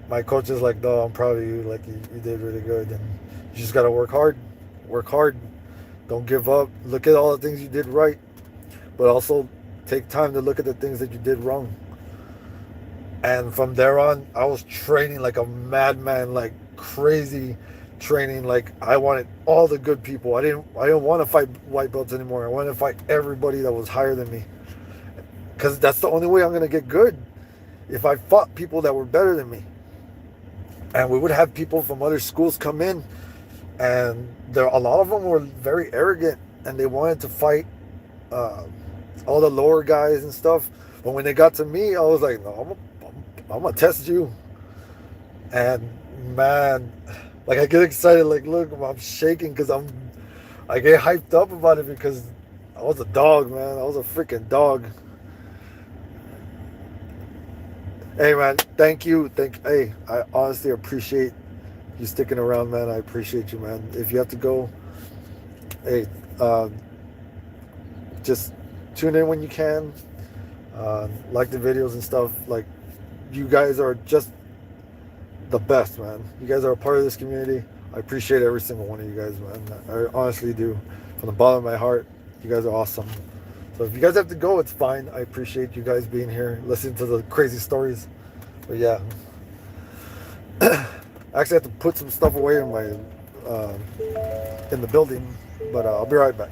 my coach is like, "No, I'm proud of you. Like you did really good, and you just gotta work hard. Don't give up. Look at all the things you did right, but also take time to look at the things that you did wrong." And from there on, I was training like a madman, like crazy training. Like I wanted all the good people. I didn't want to fight white belts anymore. I wanted to fight everybody that was higher than me, because that's the only way I'm gonna get good. If I fought people that were better than me, and we would have people from other schools come in, and there a lot of them were very arrogant, and they wanted to fight uh, all the lower guys and stuff. But when they got to me, I was like, no, I'm gonna test you. And man, like I get excited, like look, I'm shaking because I get hyped up about it because I was a dog, man. I was a freaking dog. Hey man, thank you. Hey, I honestly appreciate you sticking around, man. I appreciate you, man. If you have to go, hey, just tune in when you can. Like the videos and stuff. Like you guys are just the best, man. You guys are a part of this community. I appreciate every single one of you guys, man. I honestly do. From the bottom of my heart, you guys are awesome. So if you guys have to go, it's fine. I appreciate you guys being here, listening to the crazy stories. But yeah, I actually have to put some stuff away in my in the building. But I'll be right back.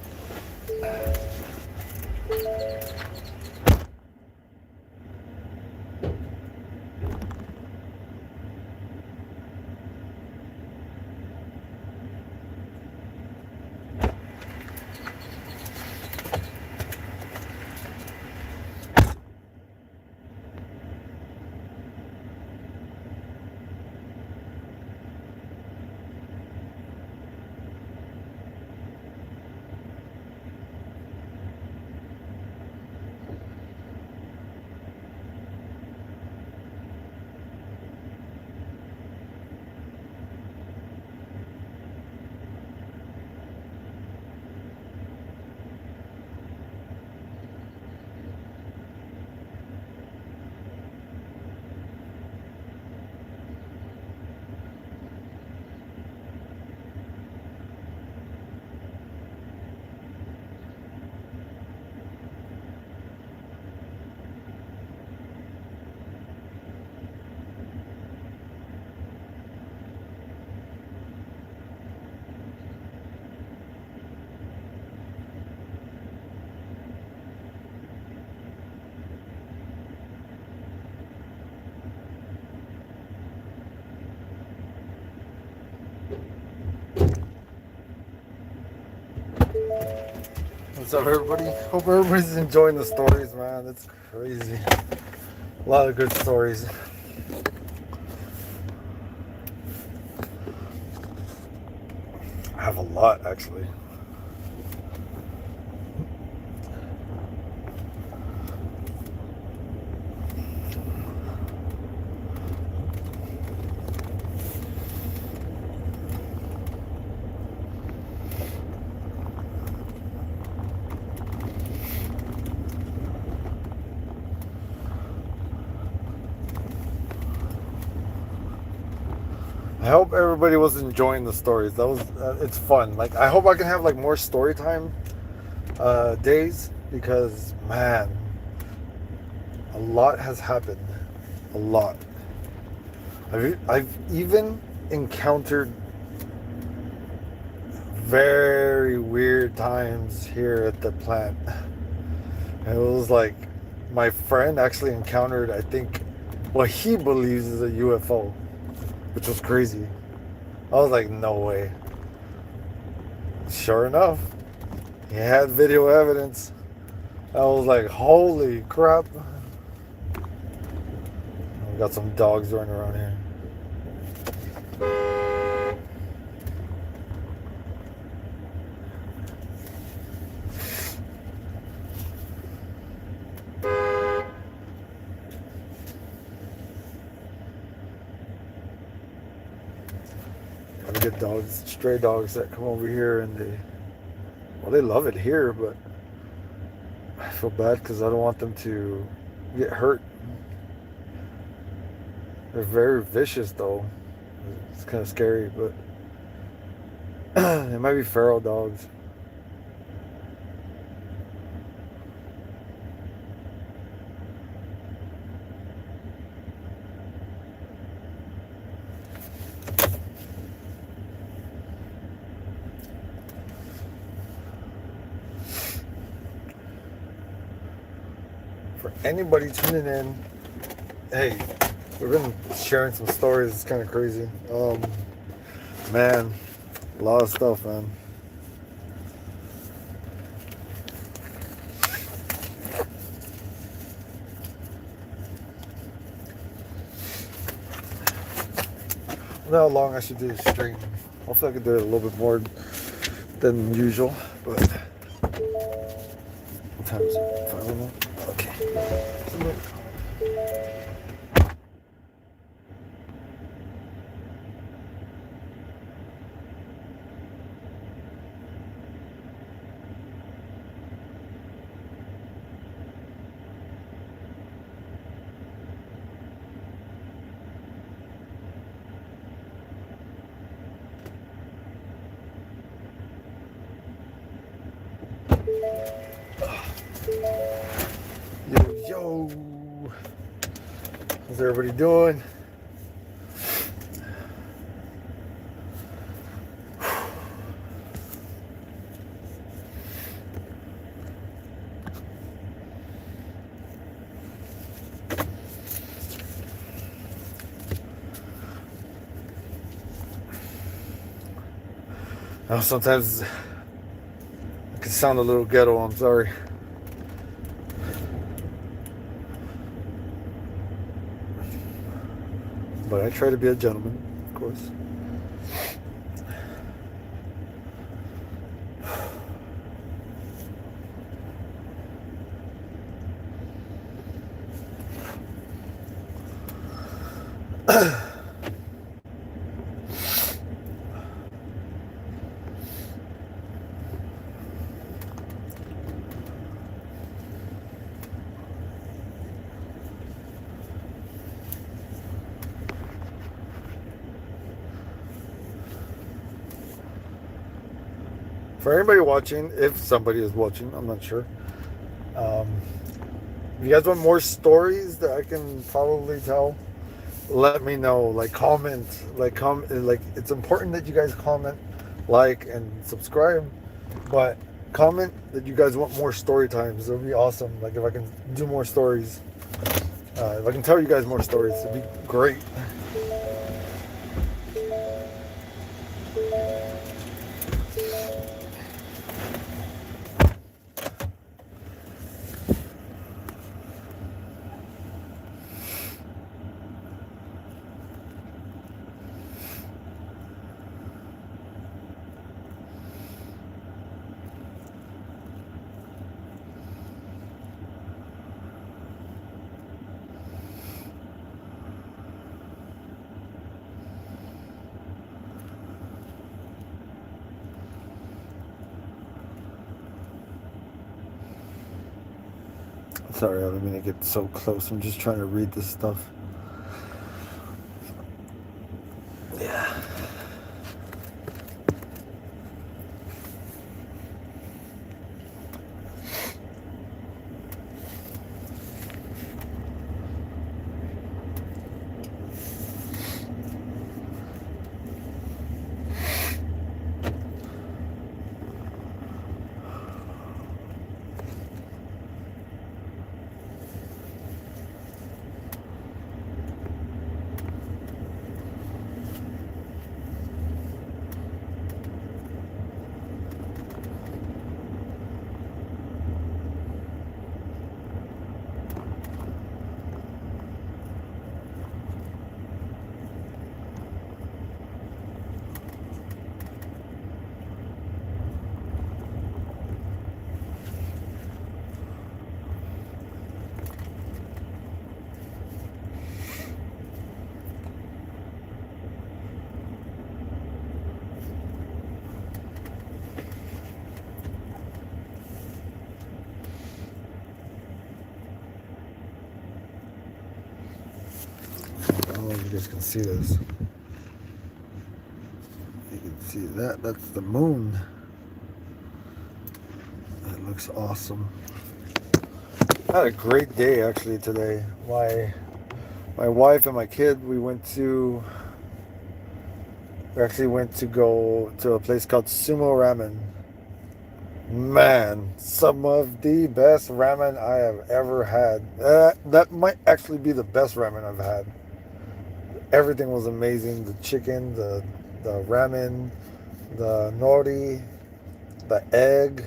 What's up, everybody? Hope everybody's enjoying the stories, man. It's crazy. A lot of good stories. I have a lot, actually. I hope everybody was enjoying the stories. That was it's fun. Like I hope I can have like more story time days because man, a lot has happened. A lot. I've even encountered very weird times here at the plant. And it was like my friend actually encountered, I think, what he believes is a UFO, which was crazy. I was like, no way. Sure enough, he had video evidence. I was like, holy crap. We got some dogs running around here. I get dogs, stray dogs that come over here and they love it here, but I feel bad because I don't want them to get hurt. They're very vicious though. It's kind of scary, but it might be feral dogs. For anybody tuning in, hey, we've been sharing some stories. It's kind of crazy. Man, a lot of stuff, man. I don't know how long I should do this stream. Hopefully I can do it a little bit more than usual, but what time is it? 5:00? Okay. Yo, how's everybody doing? Now, sometimes it can sound a little ghetto, I'm sorry. But I try to be a gentleman, of course. For anybody watching, if somebody is watching, I'm not sure. If you guys want more stories that I can probably tell, let me know. Like comment, like it's important that you guys comment, like, and subscribe. But comment that you guys want more story times. It would be awesome. Like if I can do more stories, if I can tell you guys more stories, it'd be great. Sorry, I don't mean to get so close. I'm just trying to read this stuff. Yeah. I don't know if you guys can see this. You can see that. That's the moon. That looks awesome. I had a great day actually today. My wife and my kid, we actually went to go to a place called Sumo Ramen. Man, some of the best ramen I have ever had. That might actually be the best ramen I've had. Everything was amazing. The chicken, the ramen, the nori, the egg.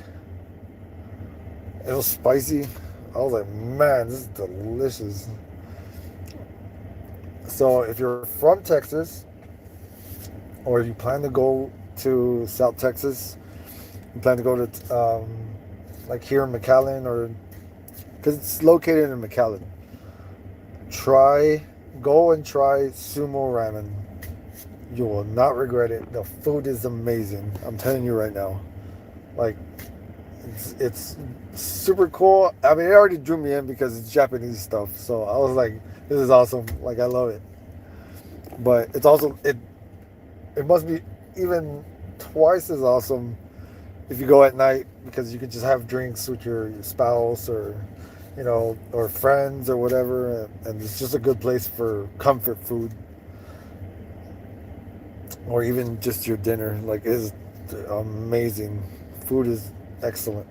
It was spicy. I was like, man, this is delicious. So if you're from Texas, or if you plan to go to South Texas, you plan to go to like here in McAllen, or because it's located in McAllen, go and try Sumo Ramen. You will not regret it. The food is amazing. I'm telling you right now. Like, it's super cool. I mean, it already drew me in because it's Japanese stuff. So I was like, this is awesome. Like, I love it. But it's also, it must be even twice as awesome if you go at night, because you can just have drinks with your spouse, or or friends or whatever, and it's just a good place for comfort food, or even just your dinner. Like, it is amazing. Food is excellent.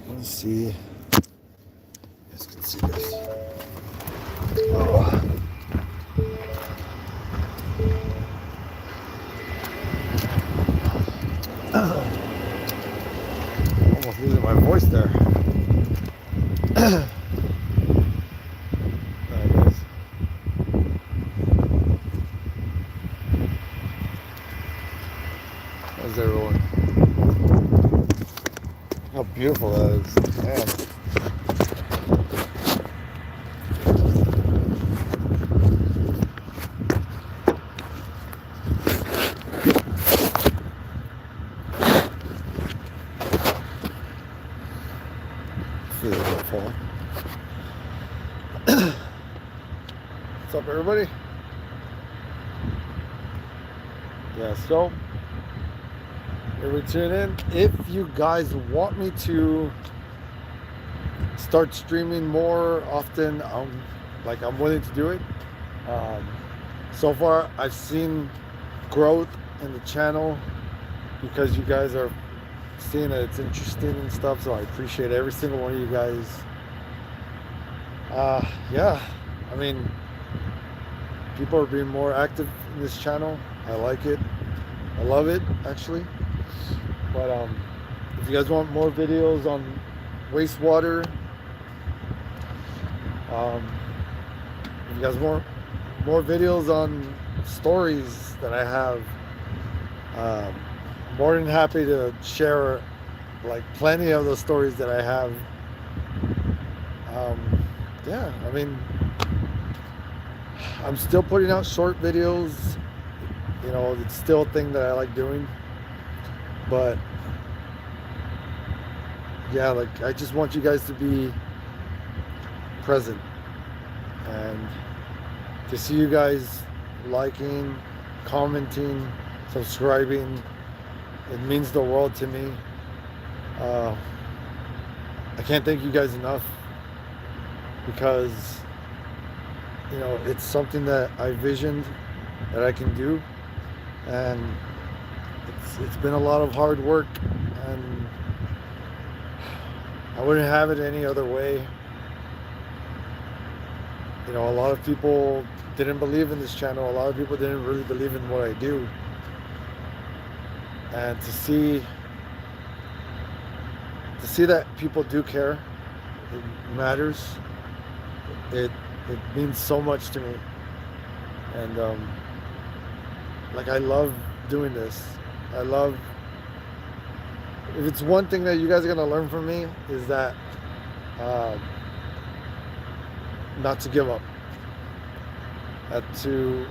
Let's see. You guys can see this. Oh. Almost losing my voice there. There it is. How's everyone? How beautiful that is. Man. What's up, everybody? Yeah, so here we tune in. If you guys want me to start streaming more often, I'm willing to do it. So far, I've seen growth in the channel because you guys are seeing that it's interesting and stuff. So I appreciate every single one of you guys. Yeah, I mean, people are being more active in this channel. I like it. I love it, actually. But if you guys want more videos on wastewater, if you guys want more videos on stories that I have, more than happy to share like plenty of the stories that I have. Yeah, I mean, I'm still putting out short videos. It's still a thing that I like doing. But yeah, like, I just want you guys to be present. And to see you guys liking, commenting, subscribing, it means the world to me. I can't thank you guys enough, because it's something that I visioned that I can do, and it's been a lot of hard work, and I wouldn't have it any other way. A lot of people didn't believe in this channel. A lot of people didn't really believe in what I do. And to see that people do care, it matters. It means so much to me. And I love doing this. If it's one thing that you guys are gonna learn from me, is that not to give up, to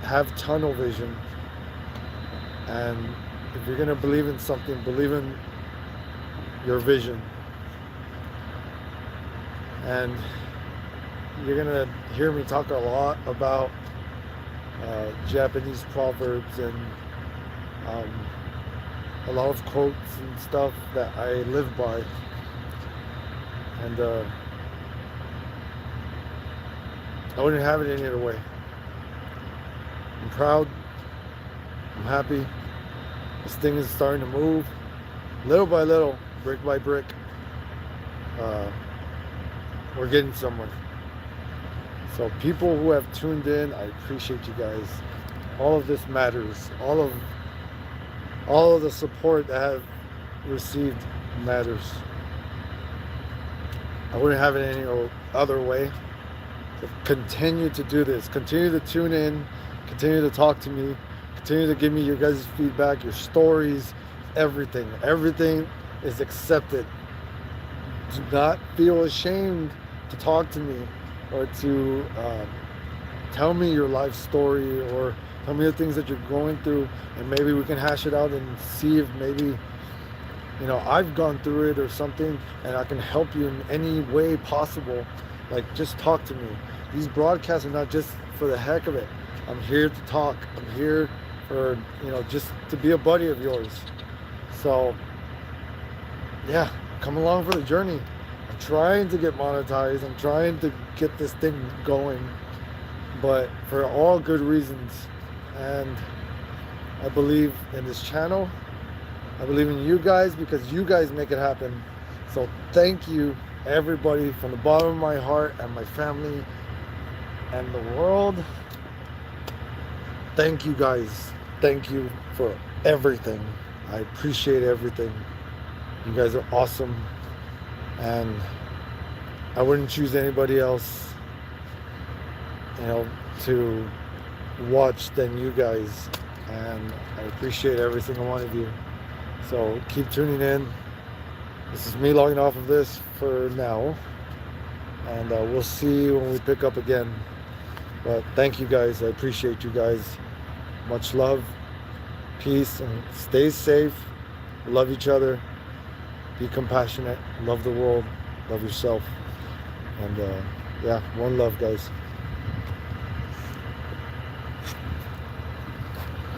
have tunnel vision. And if you're gonna believe in something, believe in your vision. And you're gonna hear me talk a lot about Japanese proverbs and a lot of quotes and stuff that I live by. And I wouldn't have it any other way. I'm proud. I'm happy. This thing is starting to move little by little, brick by brick. We're getting somewhere. So people who have tuned in, I appreciate you guys. All of this matters. All of the support that I have received matters. I wouldn't have it any other way. So continue to do this. Continue to tune in. Continue to talk to me. Continue to give me your guys' feedback, your stories, everything. Everything is accepted. Do not feel ashamed to talk to me, or to tell me your life story, or tell me the things that you're going through, and maybe we can hash it out and see if maybe I've gone through it or something, and I can help you in any way possible. Just talk to me. These broadcasts are not just for the heck of it. I'm here to talk. I'm here for just to be a buddy of yours. So yeah, come along for the journey. I'm trying to get monetized. I'm trying to get this thing going, but for all good reasons. And I believe in this channel. I believe in you guys, because you guys make it happen. So thank you, everybody, from the bottom of my heart, and my family and the world. Thank you guys. Thank you for everything. I appreciate everything. You guys are awesome. And I wouldn't choose anybody else, to watch than you guys. And I appreciate every single one of you. So keep tuning in. This is me logging off of this for now. And we'll see when we pick up again. But thank you guys. I appreciate you guys. Much love. Peace, and stay safe. Love each other. Be compassionate. Love the world. Love yourself. And yeah, one love, guys.